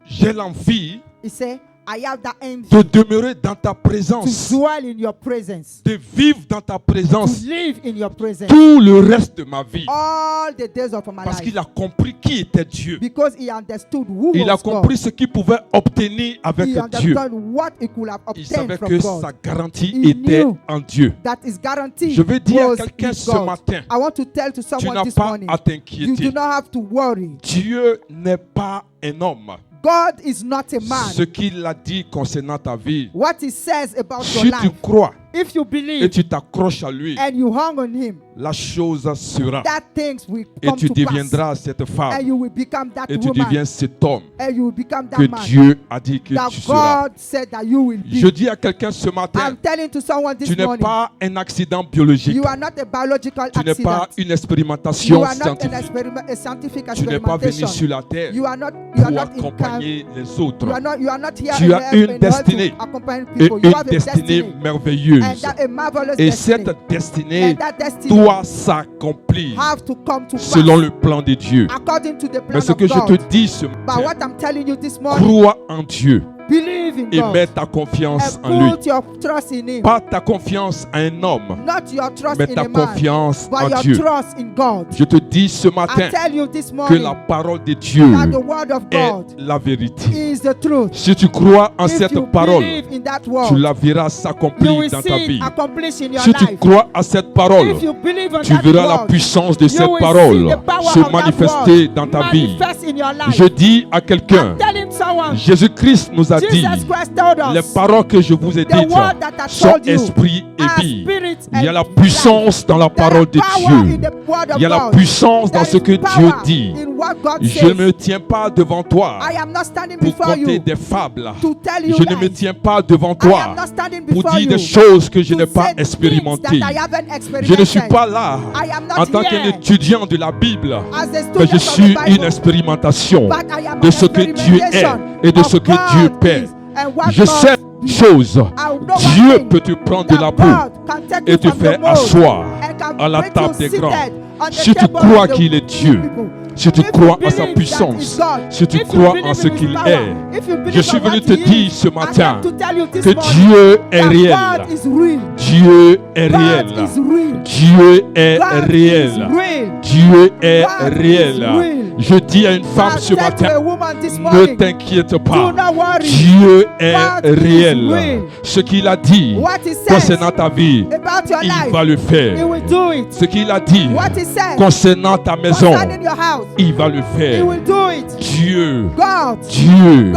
j'ai l'envie He said, I have that envy de demeurer dans ta to présence, dwell in your presence, de vivre dans ta to présence live in your presence tout le reste de ma vie. all the days of my Parce life. qu'il a compris qui était Dieu. Because he understood who Il a was God. compris ce qu'il pouvait obtenir avec He Dieu. understood what he could have Il obtained savait from que God. sa garantie He était knew en Dieu. That is guaranteed. Je veux dire à was quelqu'un with ce God. matin, I want to tell to tu someone n'as this pas morning, à you do t'inquiéter. not have to worry. Dieu n'est pas un homme. God is not a man. Ce qu'il a dit concernant ta vie, What he says about your si tu life, crois if you et believe tu t'accroches à lui, and you hang on him, la chose sera. that things will Et come tu to pass. deviendras cette And femme. you will become that Et tu woman. deviens cet homme And you will become that que man. Dieu a dit que That tu seras. God said that you will be. Je dis à quelqu'un ce matin, I'm telling to someone this tu n'es morning, pas un accident biologique. you are not a biological Tu n'es accident. pas une You expérimentation are not an scientifique. a scientific Tu n'es pas venu experimentation. sur la terre You are not pour in accompagner les autres. You are not here Tu in as heaven une in order destinée. to accompany Et people. You une have a destinée destiny. merveilleuse. And that a marvelous Et destiny. cette destinée And that destiny doit s'accomplir have to come to selon pass le plan de Dieu. according to the plan Mais ce of que je God. te dis ce But matin, what I'm telling you this morning, crois en Dieu. Believe in et God. mets ta confiance And en lui. put your trust in Him. Pas ta confiance à un homme, Not your trust mais in ta a man, confiance but en your Dieu. trust in God. Je te dis ce matin I tell you this que morning la parole de Dieu that the word of est God la vérité. is the truth. Si tu crois en If cette you parole, believe in that tu word, la verras you s'accomplir will dans see ta it vie. accomplished in your Si tu life. crois à cette parole, If you believe in tu that verras la word, puissance de you cette will see parole the power se of that manifester word dans ta vie. manifest in your life. Je dis à quelqu'un, I'm telling someone, Jésus-Christ nous a dit, Jesus Christ told les us, paroles que je vous ai the dites word that I sont told you esprit et are vie. spirit Il y a and la life. puissance dans la There parole is de power in Dieu. the word of Il y a la God. puissance dans There ce is que Dieu power dit. in what God Je says. ne me tiens pas devant toi I am not standing pour before compter you des fables. to tell you Je ne me lies. tiens pas devant I toi am not standing pour before dire you des choses que je to n'ai pas say things expérimentées. that I haven't Je ne suis experimented. pas là I am not en tant qu'un here étudiant de la Bible, as a mais student je of suis the une Bible, expérimentation but I am de an ce que Dieu est experimentation et de of ce que God Dieu fait. is and what Je God sais do. une chose, I know one Dieu thing, peut te prendre de that la boue God can take et you te from the faire mold asseoir and can à la bring table you des seated grands. on the Si tu table of crois the qu'il est Dieu, people. si tu If you crois en believe sa that puissance, is God, si tu if you crois believe en ce in His qu'il power, est, if you believe je suis in what venu te He dire is, ce I matin came to tell you this que morning Dieu est that réel. God is real. Dieu est God réel. is real. Dieu est God is réel. real. Dieu est God is réel. real. Je dis à une femme God ce said to a matin, woman this ne morning, t'inquiète do pas. not worry Dieu est God is réel. real. Ce qu'il a dit what He says concernant ta vie, about your il life. va le He faire. will do it. Ce qu'il a dit What He says concernant ta maison, concerning your house, il va le He faire. will do it. Dieu, God Dieu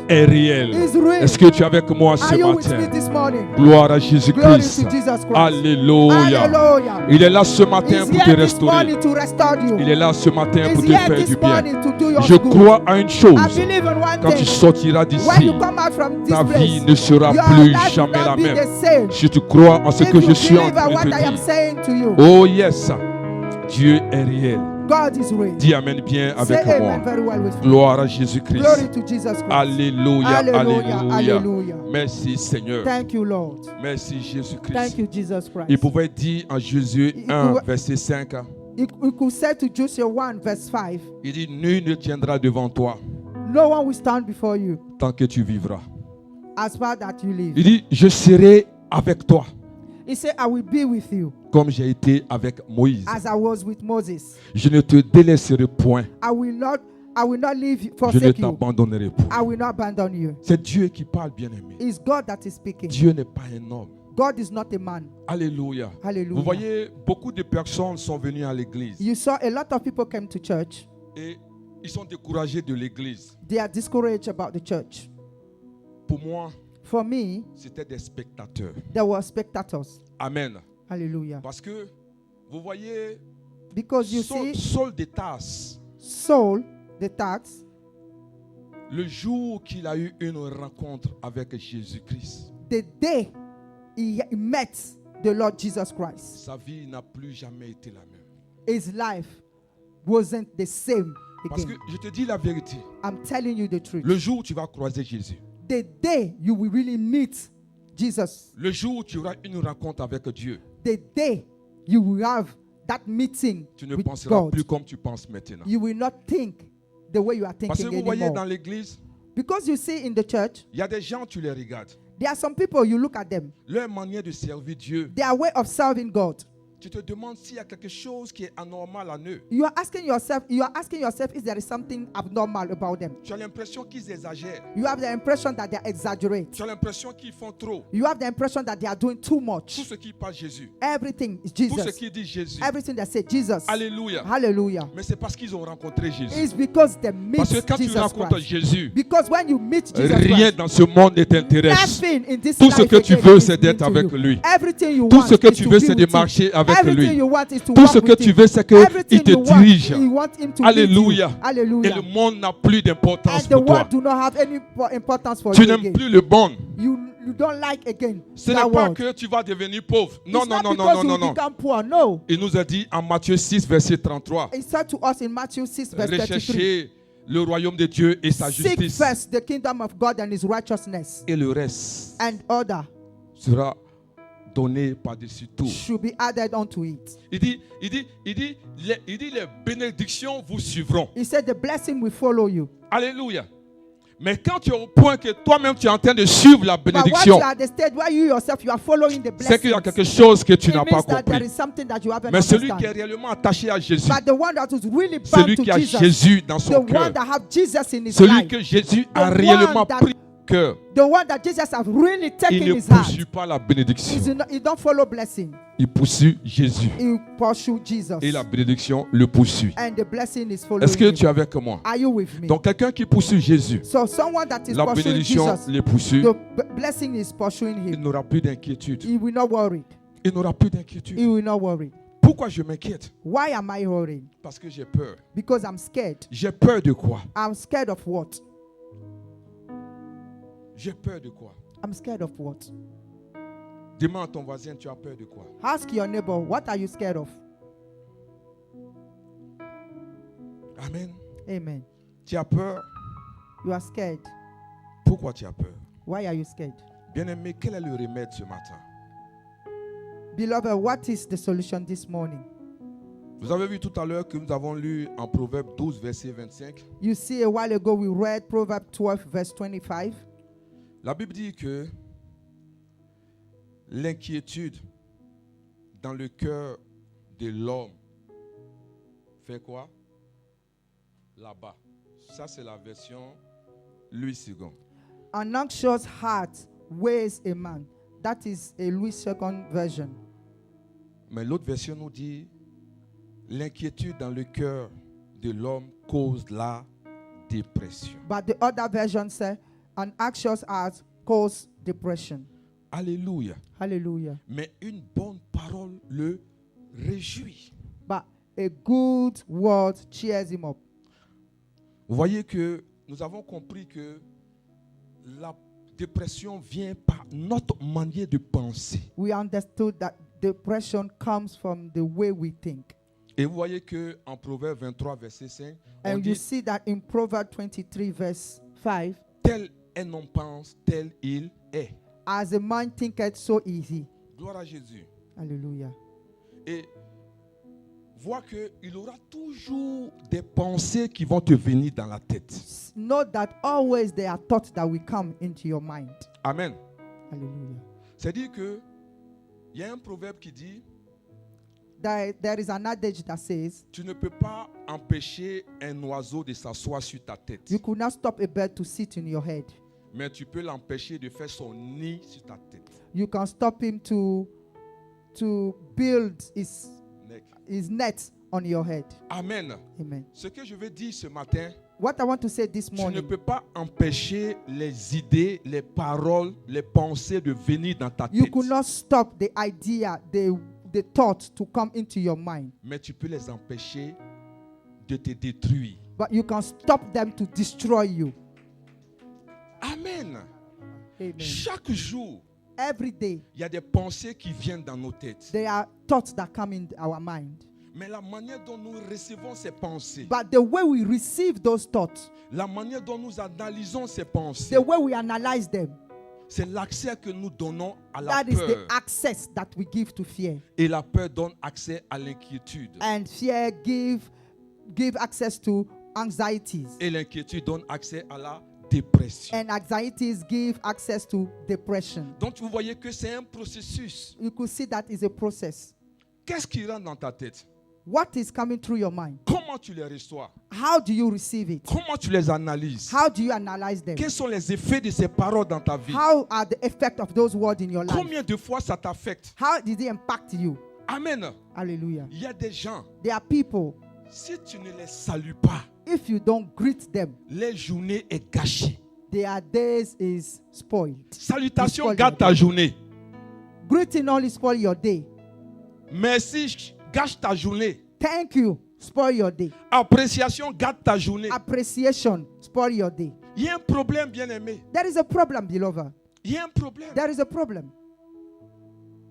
est réel. is real. Est-ce que tu es avec moi ce Are you with me matin? this morning? Gloire à Glory Jésus-Christ. to Jesus Christ. Alléluia. Hallelujah. Il est là ce matin He's pour te here this restaurer. morning to restore you. Il est là ce matin pour He's te here faire this du bien. morning to do your Je good. crois à une I chose. believe in one Quand tu thing. sortiras When d'ici, you come out from this ta vie place, ne sera your plus life will jamais la not be même. the same. Si tu crois en ce If que you je suis en believe in train what de I te am dire. saying to you, Oh yes, Dieu est réel. God is real. Dis Amen bien avec Say moi. amen very well with me. Gloire à Glory Jésus-Christ. to Jesus Christ. Alléluia, Hallelujah, alléluia. hallelujah. Merci Seigneur. Thank you, Lord. Merci Jésus-Christ. Thank you, Jesus Christ. Il pouvait dire en Jésus Il 1, pouvait- verset 5, We could say to Joshua 1, verse 5, il dit, nul ne tiendra devant toi no one will stand before you tant que tu vivras. as far that you live. Il dit, je serai avec toi He said, I will be with you comme j'ai été avec Moïse. as I was with Moses. Je ne te délaisserai point. I will not leave you, Je ne forsake you. t'abandonnerai point. I will not abandon you. C'est Dieu qui parle, bien-aimé. It's God that is speaking. Dieu n'est pas un homme. God is not a man. Alléluia. Hallelujah. Vous voyez, beaucoup de personnes sont venues à l'église You saw a lot of people came to church. et ils sont découragés de l'église. They are discouraged about the church. Pour moi, For me, c'était des spectateurs. there were spectators. Amen. Hallelujah. Parce que, vous voyez, Because you see, Saul de Tarse, Saul, the tax, le jour qu'il a eu une rencontre avec Jésus-Christ, the day he met the Lord Jesus Christ, sa vie n'a plus jamais été la même. his life wasn't the same Parce que again. je te dis la vérité, I'm telling you the truth. le jour où tu vas croiser Jésus, The day you will really meet Jesus, le jour où tu auras une rencontre avec Dieu, the day you will have that meeting tu ne with penseras God, plus comme tu penses maintenant. you will not think the way you are Parce que thinking vous voyez dans anymore. l'église, Because you see in the church, il y a des gens, tu les regardes. there are some people, you look at them, Leur manière de servir Dieu, their way of serving God. tu te demandes s'il y a quelque chose qui est anormal en eux. You are asking yourself if there is something abnormal about them. Tu as l'impression qu'ils exagèrent. You have the impression that they exaggerate. Tu as l'impression qu'ils font trop. You have the impression that they are doing too Tout much. ce qui parle Jésus, Everything is tout ce Jesus. qui dit Jésus. Everything that says Jesus. Alléluia. Hallelujah. Mais c'est parce qu'ils ont rencontré Jésus. It's because they meet Parce que quand tu Jesus rencontres Christ. Jésus, Because when you meet Jesus rien Christ, dans ce monde ne t'intéresse. nothing in this Tout ce life que tu again veux, is c'est d'être meant to avec you. lui. Everything you Tout want ce que is tu to veux, be c'est de with him. marcher avec Everything lui. you want is to Tout walk ce que with tu him. veux, c'est Everything qu'il te you want, dirige. you want him to Alléluia. lead you. Et Hallelujah. le monde n'a plus d'importance And the pour toi. world do not have any importance for Tu you n'aimes again. plus le bon. You don't like again Ce that n'est pas world. que tu vas devenir pauvre. Non, It's non, not non, non, because non, you non, non. become poor. No. Il nous a dit en Matthieu 6, verset 33, It said to us in Matthew 6, verse 33. recherchez le royaume de Dieu et sa Seek justice. first the kingdom of God and his righteousness, Et le reste and other sera donné par-dessus tout. should be added unto it. Il dit, les bénédictions vous suivront. He said the blessing will follow you. Alléluia. Mais quand tu es au point que toi-même tu es en train de suivre la But once bénédiction, you are at the stage where you yourself you are following the c'est qu'il y a blessings, quelque chose que tu it n'as pas means that there compris. is something that you haven't Mais celui qui est understand. réellement attaché à Jésus, But the one that is really bound celui to qui a Jesus, Jésus dans the son one cœur, that have Jesus in his celui life, que Jésus a The réellement one that- pris au cœur, the one that Jesus has really il taken ne his heart. poursuit pas la bénédiction. He don't follow blessing. Il poursuit Jésus. He pursue Jesus. Et la bénédiction le poursuit. And the blessing is following Est-ce que him. tu es avec moi? Are you with me? Donc quelqu'un qui poursuit Jésus, So someone that is la pursuing bénédiction Jesus, les poursuit. the blessing is pursuing Il him. n'aura plus d'inquiétude. He will not worry. Il n'aura plus He d'inquiétude. will not worry. Pourquoi je m'inquiète? Why am I worrying? Parce que j'ai peur. Because I'm scared. J'ai peur de quoi? I'm scared of what? J'ai peur de quoi? I'm scared of what? Demande à ton voisin, tu as peur de quoi? Ask your neighbor, what are you scared of? Amen. Amen. Tu as peur? You are scared. Pourquoi tu as peur? Why are you scared? Bien-aimé, quel est le remède ce matin? Beloved, what is the solution this morning? Vous avez vu tout à l'heure que nous avons lu en Proverbe 12, verset 25. You see, a while ago we read Proverbs 12, verse 25. La Bible dit que l'inquiétude dans le cœur de l'homme fait quoi? Là-bas. Ça, c'est la version Louis II. An anxious heart weighs a man. That is a Louis II version. Mais l'autre version nous dit l'inquiétude dans le cœur de l'homme cause la dépression. But the other version says, an anxious heart causes depression. Alléluia. Hallelujah. Mais une bonne parole le réjouit. But a good word cheers him up. Vous voyez que nous avons compris que la dépression vient par notre manière de penser. We understood that depression comes from the way we think. Et vous voyez que en Proverbe 23, verset 5, on And you dit see that in Proverbs 23, verse 5, tel un homme pense, tel il est. as a man thinketh, so is he. Gloire à Jésus. Hallelujah. Et vois qu'il aura toujours des pensées qui vont te venir dans la tête. Know that always there are thoughts that will come into your mind. Amen. Hallelujah. C'est-à-dire que il y a un proverbe qui dit There is an adage that says, tu ne peux pas empêcher un oiseau de s'asseoir sur ta tête, you could not stop a bird to sit in your head. mais tu peux l'empêcher de faire son nid sur ta tête. You can stop him to build his net on your head. Amen. Amen. Ce que je veux dire ce matin, What I want to say this tu ne morning, peux pas empêcher les idées, les paroles, les pensées de venir dans ta you tête. could not stop the idea, the thought to come into your mind. Mais tu peux les empêcher de te détruire. But you can stop them to destroy you. Amen. Amen. Chaque jour, Every day, il y a des pensées qui viennent dans nos têtes. there are thoughts that come in our mind. Mais la manière dont nous recevons ces pensées, But the way we receive those thoughts, la manière dont nous analysons ces pensées, the way we analyze them, c'est l'accès que nous donnons à la that is the peur. access that we give to fear. Et la peur donne accès à l'inquiétude. And fear give access to anxieties. Et l'inquiétude donne accès à la dépression. And anxieties give access to depression. Donc vous voyez que c'est un processus. You could see that is a process. Qu'est-ce qui rentre dans ta tête? What is coming through your mind? Comment tu les reçois? How do you receive it? Comment tu les analyses? How do you analyze them? Quels sont les effets de ces paroles dans ta vie? How are the effect of those words in your life? Combien de fois ça t'affecte? How did it impact you? Amen. Hallelujah. Il y a des gens, There are people, si tu ne les salues pas, if you don't greet them, leur journée est gâchée. their days is spoiled. Salutation, Spoil garde your ta day. journée. Greeting only spoil your day. Merci, gâche ta journée. Thank you, spoil your day. Appréciation, garde ta journée. Appreciation, spoil your day. Il y a un problème, bien-aimé. There is a problem, beloved. Il y a un problème. There is a problem.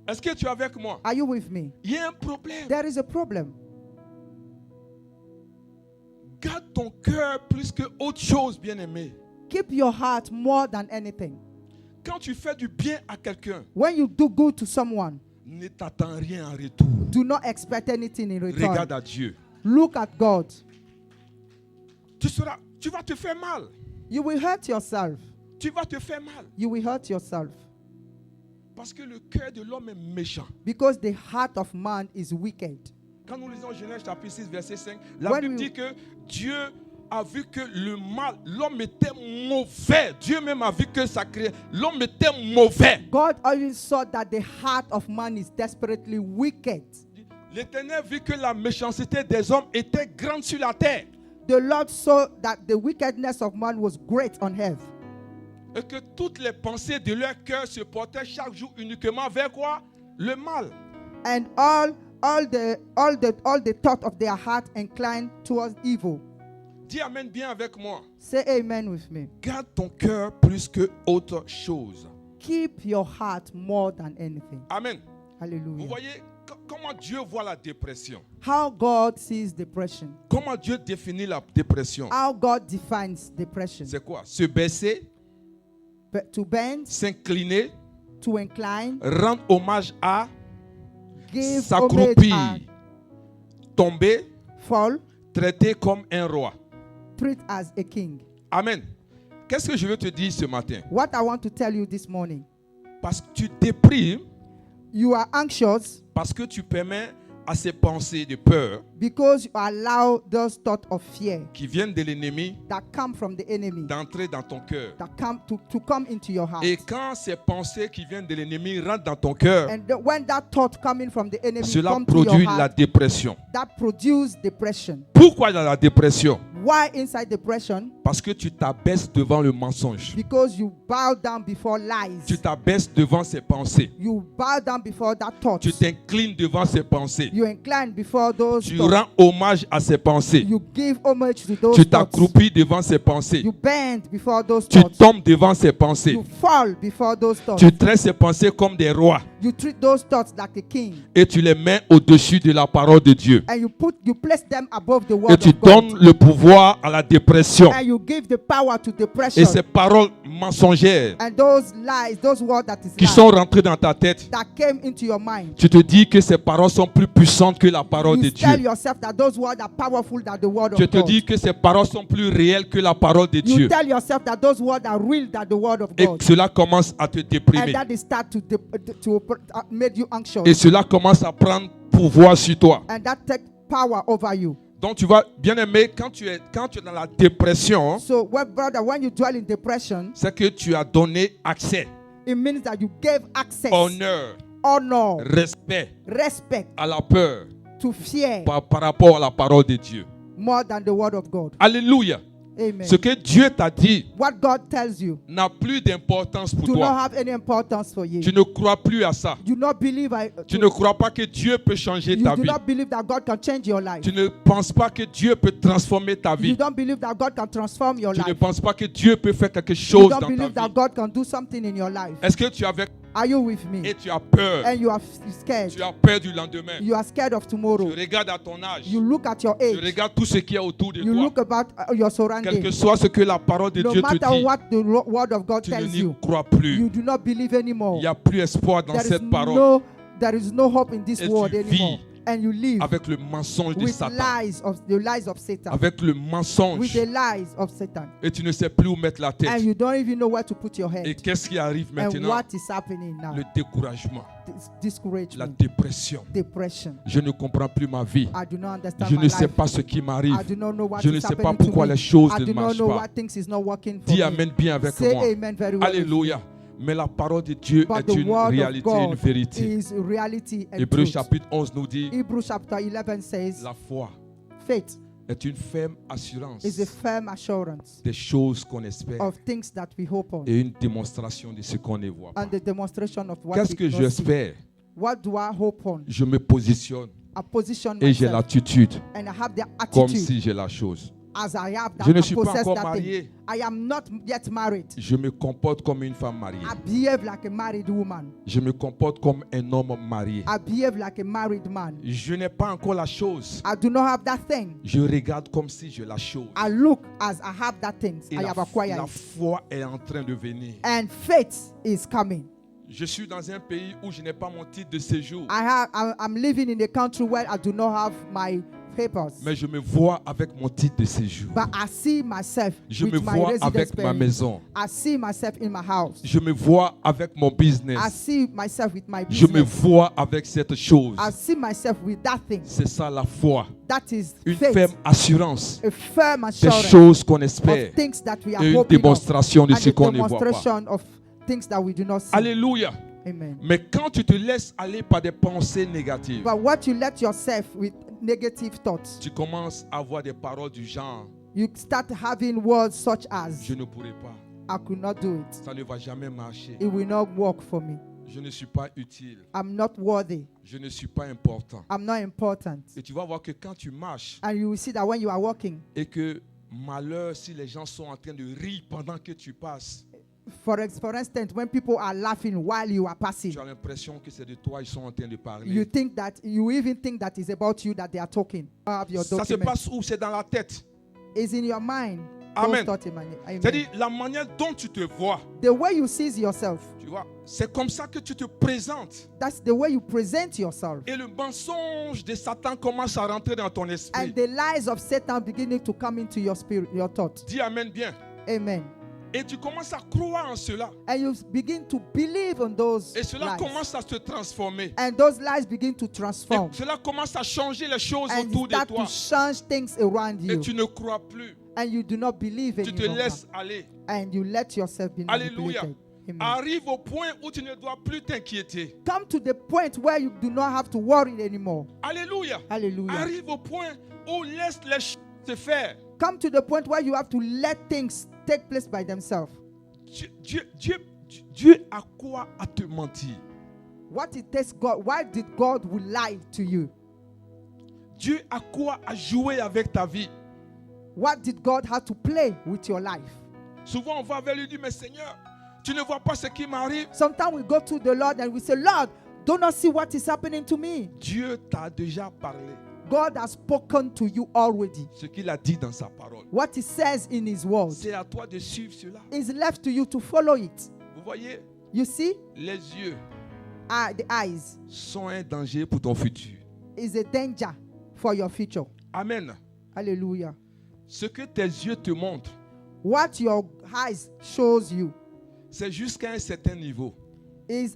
Est-ce que tu es avec moi? Are you with me? Il y a un problème. There is a problem. Garde ton cœur plus que autre chose, bien-aimé. Keep your heart more than anything. Quand tu fais du bien à quelqu'un, When you do good to someone, ne t'attends rien en retour. do not expect anything in return. Regarde à Dieu. Look at God. Tu vas te faire mal. You will hurt yourself. Tu vas te faire mal. You will hurt yourself. Parce que le cœur de l'homme est méchant. Because the heart of man is wicked. Quand nous lisons Genèse chapitre 6, verset 5, la When Bible we- dit que Dieu a vu que le mal, l'homme était mauvais. Dieu même a vu que ça créait. L'homme était mauvais. God always saw that the heart of man is desperately wicked. L'Éternel vit que la méchanceté des hommes était grande sur la terre. The Lord saw that the wickedness of man was great on earth. Et que toutes les pensées de leur cœur se portaient chaque jour uniquement vers quoi? Le mal. And all the thought of their heart inclined towards evil. Dis Amen bien avec moi. Say amen with me. Garde ton cœur plus que autre chose. Keep your heart more than anything. Amen. Vous Hallelujah. voyez comment Dieu voit la dépression. How God sees depression. Comment Dieu définit la dépression. How God defines depression. C'est quoi? Se baisser, But to bend, s'incliner, to incline, rendre hommage à, give homage s'accroupir, and tomber, fall, traiter comme un roi. treat as a king. Amen. Qu'est-ce que je veux te dire ce matin? What I want to tell you this morning. Parce que tu déprimes, You are anxious parce que tu permets à ces pensées de peur because you allow those thoughts of fear qui viennent de l'ennemi that come from the enemy, d'entrer dans ton cœur. that come to come into your heart. Et quand ces pensées qui viennent de l'ennemi rentrent dans ton cœur, And when that thought coming from the enemy cela come to your produit la heart, dépression. that produce depression. Pourquoi il y a la dépression? Why inside depression? Parce que tu t'abaisses devant le mensonge. Because you bow down before lies. Tu t'abaisses devant ces pensées. You bow down before that thought. Tu t'inclines devant ces pensées. You incline before those Tu thoughts. rends hommage à ces pensées. You give homage to those Tu thoughts. t'accroupis devant ces pensées. You bend before those Tu thoughts. tombes devant ces pensées. You fall before those thoughts. Tu traites ces pensées comme des rois. You treat those thoughts like a king. Et tu les mets au-dessus de la parole de Dieu. And you place them above the Et word tu of God. donnes le pouvoir à la dépression. And you give the power to Et depression. ces paroles mensongères And those lies, those words that is qui lies, sont rentrées dans ta tête, that came into your mind. tu te dis que ces paroles sont plus puissantes que la parole de You tell Dieu. yourself that those words are powerful than the word Tu of te God. dis que ces paroles sont plus réelles que la parole de You Dieu. tell yourself that those words are real than the word of Et God. cela commence à te déprimer. And that is start to make you anxious. Et cela commence à prendre pouvoir sur toi. And that take power over you. Donc tu vas, bien aimé, quand tu es dans la dépression, So, brother, when you dwell in depression, c'est que tu as donné accès, it means that you gave access, honneur, honor, respect respect à la peur to fear par rapport à la parole de Dieu. more than the word of God. Alléluia. Amen. Ce que Dieu t'a dit What God tells you n'a plus d'importance pour do not toi. have any importance for you. Tu ne crois plus à ça. You not believe Tu ne crois pas que Dieu peut changer you ta do vie. not believe that God can change your life. Tu ne penses pas que Dieu peut transformer ta You vie. don't believe that God can transform your Tu ne life. penses pas que Dieu peut faire quelque You chose don't dans believe ta that vie. God can do something in your life. Est-ce que tu es avec Are you with me? et tu as peur? And you are scared. Tu as peur du lendemain. You are scared of Tu tomorrow. regardes à ton âge. You look at your Tu age. regardes tout ce qui est autour de You toi. look about your Quel que surroundings. soit ce que la parole de No Dieu te matter dit, what the word of God tu ne tells n'y you, crois plus. you do not believe Il anymore. n'y a plus espoir dans cette parole. There is no hope in this Et world tu anymore. And you live avec le mensonge de with Satan. the lies of Satan. Avec le With mensonge. the lies of Satan. Et tu ne sais plus où mettre la And tête. you don't even know where to put your Et head. qu'est-ce qui arrive And maintenant? what is happening now? Le découragement. La Discouragement, dépression. depression. Je ne comprends plus ma vie. I do not understand Je my ne sais life. pas ce qui m'arrive. I do not know what Je is ne sais happening pas to pourquoi me. les choses I ne do not marchent know pas. what things is not working for Dis me. Amen bien avec Say moi. amen very well. Alléluia. Mais la parole de Dieu But est the une word réalité, of une God vérité. is reality and Hébreux truth. chapitre 11 nous dit, Hebrews chapter 11 says, la foi faith est une ferme assurance is a firm assurance des choses qu'on espère of things that we hope on et une démonstration de ce qu'on ne voit pas. and the demonstration of what Qu'est-ce we que don't see. j'espère? What do I hope on? Je me positionne I position et j'ai myself l'attitude and I have the comme attitude si j'ai la chose. as I have that Je ne I suis pas possess encore that thing. marié. I am not yet married. Je me comporte comme une femme mariée. I behave like a married woman. Je me comporte comme un homme marié. I behave like a married man. Je n'ai pas encore la chose. I do not have that thing. Je regarde comme si j'ai la chose. I look as I have that thing. Et I have acquired la it. foi est en train de venir. And faith is coming. Je suis dans un pays où je n'ai pas mon titre de séjour. I'm living in a country where I do not have my papers. Mais je me vois avec mon titre de séjour. But I see myself Je me with my vois residence avec ma permit. maison. I see myself in my house. Je me vois avec mon I business. see myself with my Je me business. vois avec cette chose. I see myself with that thing. C'est ça la foi. That is Une faith. ferme assurance A firm des assurance choses qu'on espère of things that we are et une hoping of, démonstration de and ce a qu'on ne voit pas. demonstration of things that we do not see. Alléluia. Amen. Mais quand tu te laisses aller par des pensées négatives, But what you let yourself with negative thoughts, tu commences à avoir des paroles du genre you start having words such as, je ne pourrai pas, I could not do it. ça ne va jamais marcher, It will not work for me. je ne suis pas utile, I'm not worthy. je ne suis pas important. I'm not important. Et tu vas voir que quand tu marches And you will see that when you are walking, et que malheur si les gens sont en train de rire pendant que tu passes, for instance, when people are laughing while you are passing, tu as l'impression que c'est de toi ils sont en train de you parler. think that, you even think that it's about you that they are talking. You have your Ça se document. passe où? C'est dans la tête. It's in your mind. Amen. Those thoughts in my- Amen. C'est-à-dire la manière dont tu te vois, The way you see yourself, tu vois, c'est comme ça que tu te présentes. that's the way you present yourself. Et le mensonge de Satan commence à rentrer dans ton esprit. And the lies of Satan beginning to come into your spirit, your thoughts. Dis Amen bien. Amen. Et tu commences à croire en cela. And you begin to believe on those Et cela lies. commence à se transformer. And those lies begin to Et transform. cela commence à changer les choses And autour de start toi. to change things around Et you. tu ne crois plus. And you do not believe Tu te any longer. laisses aller. And you let yourself be Alléluia. manipulated. Amen. Arrive au point où tu ne dois plus t'inquiéter. Come to the point where you do not have to worry anymore. Alléluia. Hallelujah. Arrive au point où laisse les choses se faire. Come to the point where you have to let things take place by themselves. Dieu a quoi à te mentir? What it takes God, why did God will lie to you? Dieu a quoi à jouer avec ta vie? What did God have to play with your life? Souvent on va vers lui dire, mais Seigneur, tu ne vois pas ce qui m'arrive? Sometimes we go to the Lord and we say, Lord, do not see what is happening to me. Dieu t'a déjà parlé. God has spoken to you already. Ce qu'il a dit dans sa parole. What he says in his word C'est à toi de suivre cela. is left to you to follow it. Vous voyez, You see, les yeux the eyes sont un danger pour ton futur. is a danger for your future. Amen. Hallelujah. Ce que tes yeux te montrent, What your eyes shows you c'est jusqu'à un certain niveau. is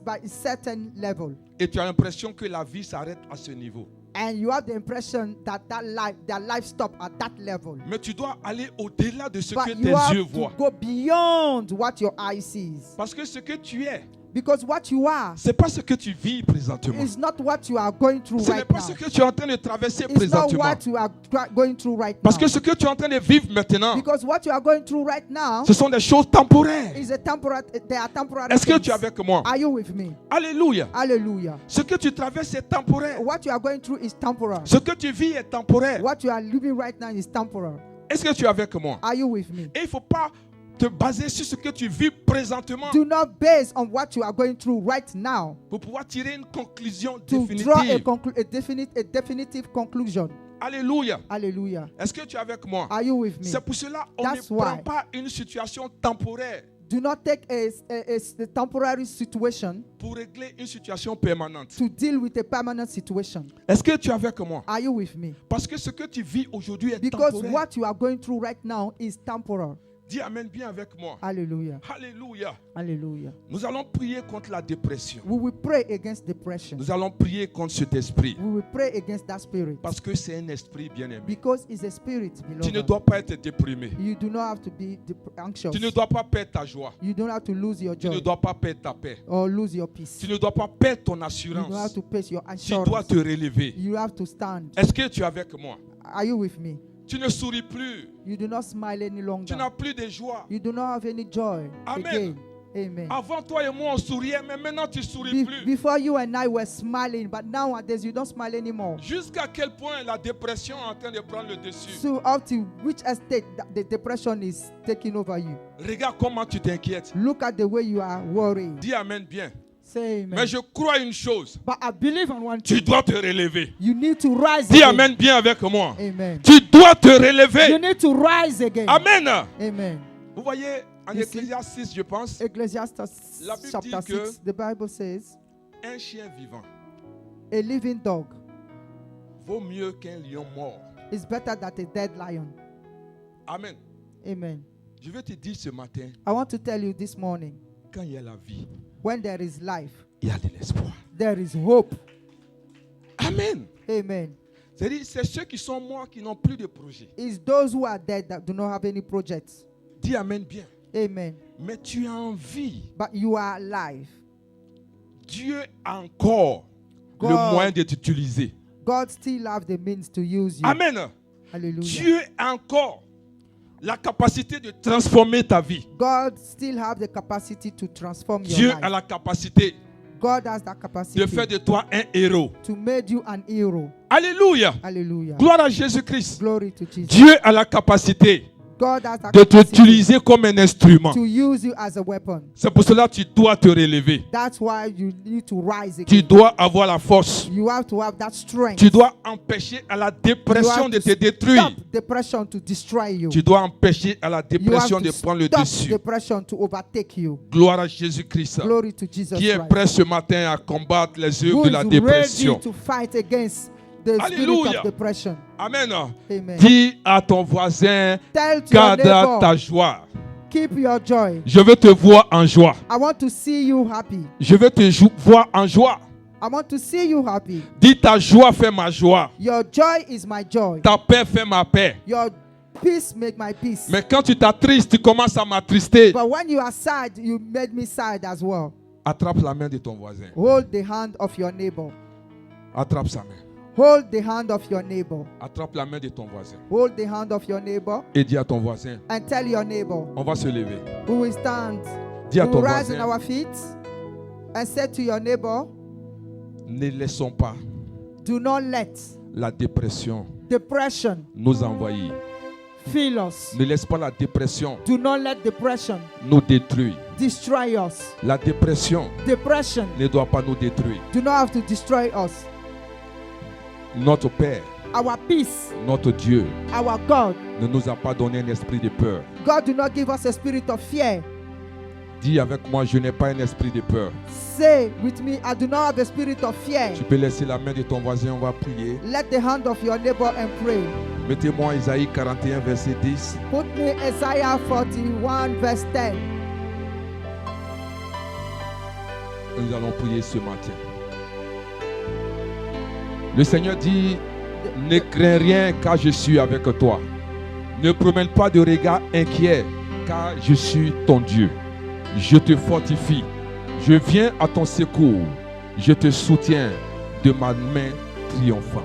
by a certain level. Et tu as l'impression que la vie s'arrête à ce niveau. And you have the impression that life stops at that level. Mais tu dois aller au-delà de ce But que you tes have yeux to voient. go beyond what your eye sees. Parce que ce que tu es, Because what you are c'est pas ce que tu vis présentement. is not what you are going through Ce n'est right pas now. ce que tu es en train de traverser It's not présentement. what you are going through right Parce now. que ce que tu es en train de vivre maintenant, Because what you are going through right now ce sont des choses temporaires. is they are temporary Est-ce que things. tu es avec moi? Are you with me? Alléluia. Hallelujah. Ce que tu traverses est temporaire. What you are going through is temporal. Ce que tu vis est temporaire. What you are living right now is temporal. Est-ce que tu es avec moi? Are you with me? Et il ne faut pas te baser sur ce que tu vis présentement Do not base on what you are going through right now pour pouvoir tirer une conclusion to draw définitive. a definitive conclusion. Alléluia. Hallelujah. Est-ce que tu es avec moi? Are you with me? C'est pour cela qu'on That's ne prend why. pas une situation temporaire Do not take a temporary situation pour régler une situation permanente. to deal with a permanent situation. Est-ce que tu es avec moi? Are you with me? Parce que ce que tu vis aujourd'hui est Because temporaire. what you are going through right now is temporal. Dis Amen bien avec moi. Hallelujah. Alléluia. Hallelujah. Nous allons prier contre la dépression. We will pray against depression. Nous allons prier contre cet esprit. We will pray against that spirit. Parce que c'est un esprit bien-aimé. Because it's a spirit, Tu ne beloved. dois pas être déprimé. You do not have to be anxious. Tu ne dois pas perdre ta joie. You don't have to lose your Tu ne joy dois pas perdre ta paix. or lose your peace. Tu ne dois pas perdre ton You don't have assurance. to face your Tu dois assurance. te relever. You have to stand. Est-ce que tu es avec moi? Are you with me? Tu ne souris plus. You do not smile any Tu longer. n'as plus de joie. You do not have any joy Amen. again. Amen. Avant toi et moi, on souriait, mais maintenant tu souris plus. Before you and I were smiling, but nowadays you don't smile anymore. Jusqu'à quel point la dépression est en train de prendre le dessus. So up to which extent the depression is taking over you. Regarde comment tu t'inquiètes. Look at the way you are worried. Dis Amen bien. Say amen. Mais je crois une chose. But I believe on one Tu thing. dois te relever. You need to rise Dis again. Amen bien avec moi. Amen. Tu dois te You relever. need to rise again. Amen. Amen. Vous voyez, en You see? Ecclésiaste 6, je pense, Ecclesiastes La Bible chapter dit que- 6, the Bible says, un chien vivant a living dog vaut mieux qu'un lion mort. It's better than a dead lion. Amen. Amen. Je veux te dire ce matin, I want to tell you this morning, quand il y a la vie, when there is life, il y a de l'espoir. there is hope. Amen. Amen. C'est-à-dire, c'est ceux qui sont morts qui n'ont plus de projet. It's those who are dead that do not have any projects. Dis Amen bien. Amen. Mais tu as envie. But you are alive. Dieu a encore le God. moyen de t'utiliser. God still have the means to use you. Amen. Hallelujah. Dieu a encore la capacité de transformer ta vie. God still have the capacity to transform your Dieu life. a la capacité God has that capacity de faire de toi un héros. to make you an hero. Alléluia. Hallelujah. Gloire à Jésus-Christ. Glory to Jesus. Dieu a la capacité God has that de capacity t'utiliser comme un instrument. to use you as a weapon. C'est pour cela que tu dois te relever. That's why you need to rise Tu again. dois avoir la force. You have to have that strength. Tu dois empêcher à la You dépression have de to te détruire. stop depression to destroy you. Tu dois empêcher à la You have dépression to de prendre le stop dessus. depression to overtake you. Gloire à Jésus-Christ. Glory to Jesus Qui est Christ. prêt ce matin à combattre les œuvres Who de la is dépression? ready to fight against the spirit Alléluia. of depression? Amen. Amen. Dis à ton voisin, Tell to your garde neighbor, ta joie. keep your joy. Je veux te voir en joie. I want to see you happy. Je veux te voir en joie. I want to see you happy. Dis ta joie fait ma joie. Your joy is my joy. Ta paix fait ma paix. Your peace make my peace. Mais quand tu t'attristes, tu commences à m'attrister. But when you are sad, you made me sad as well. Attrape la main de ton voisin. Hold the hand of your neighbor. Attrape sa main. Hold the hand of your neighbor. Attrape la main de ton voisin. Hold the hand of your neighbor Et dis à ton voisin, and tell your neighbor. on va se lever. We will stand. Dis à We ton will rise on voisin, our feet and say to your neighbor, ne laissons pas do not let la dépression depression nous envahir. fill us. Ne laisse pas la dépression Do not let depression nous détruire. destroy us. La dépression Depression ne doit pas nous détruire. do not have to destroy us. Notre Père, Our peace, notre Dieu, our God. ne nous a pas donné un esprit de peur. God do not give us a spirit of fear. Dis avec moi, je n'ai pas un esprit de peur. Say with me, I do not have a spirit of fear. Tu peux laisser la main de ton voisin, on va prier. Let the hand of your neighbor and pray. Mettez-moi Isaïe 41, verset 10. Put me Isaiah 41 verse 10. Nous allons prier ce matin. Le Seigneur dit, ne crains rien car je suis avec toi. Ne promène pas de regard inquiet car je suis ton Dieu. Je te fortifie. Je viens à ton secours. Je te soutiens de ma main triomphante.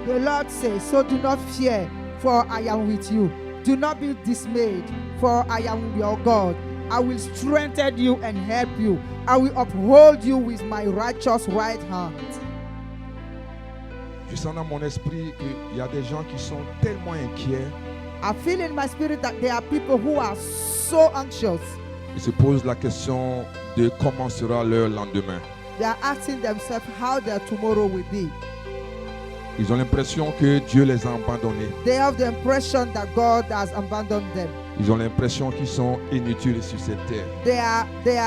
The Lord says, so do not fear, for I am with you. Do not be dismayed, for I am your God. I will strengthen you and help you. I will uphold you with my righteous right hand. Je sens dans mon esprit qu'il y a des gens qui sont tellement inquiets. I feel in my spirit that there are people who are so anxious. Ils se posent la question de comment sera leur lendemain. They are asking themselves how their tomorrow will be. Ils ont l'impression que Dieu les a abandonnés. They have the impression that God has abandoned them. Ils ont l'impression qu'ils sont inutiles sur cette terre. They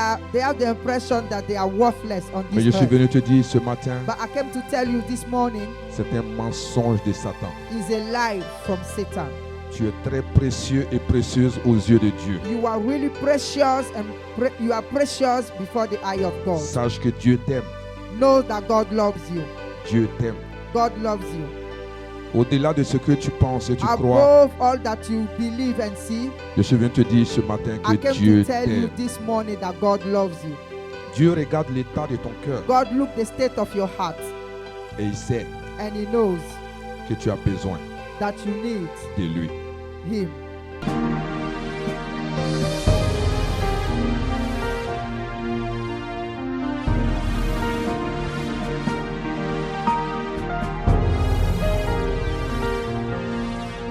have the impression that they are worthless on Mais je this suis earth. venu te dire ce matin, But I came to tell you this morning, c'est un mensonge de Satan. is a lie from Satan. Tu es très précieux et précieuse aux yeux de Dieu. You are really precious and you are precious before the eye of God. Sache que Dieu t'aime. Know that God loves you. Dieu t'aime. God loves you. Au-delà de ce que tu penses et tu crois, Above all that you believe and see, je suis venu te dire ce matin I que came Dieu to tell you t'aime. this morning that God loves you. Dieu regarde l'état de ton cœur God look the state of your heart et il sait and He knows que tu as besoin that you need de lui. Him.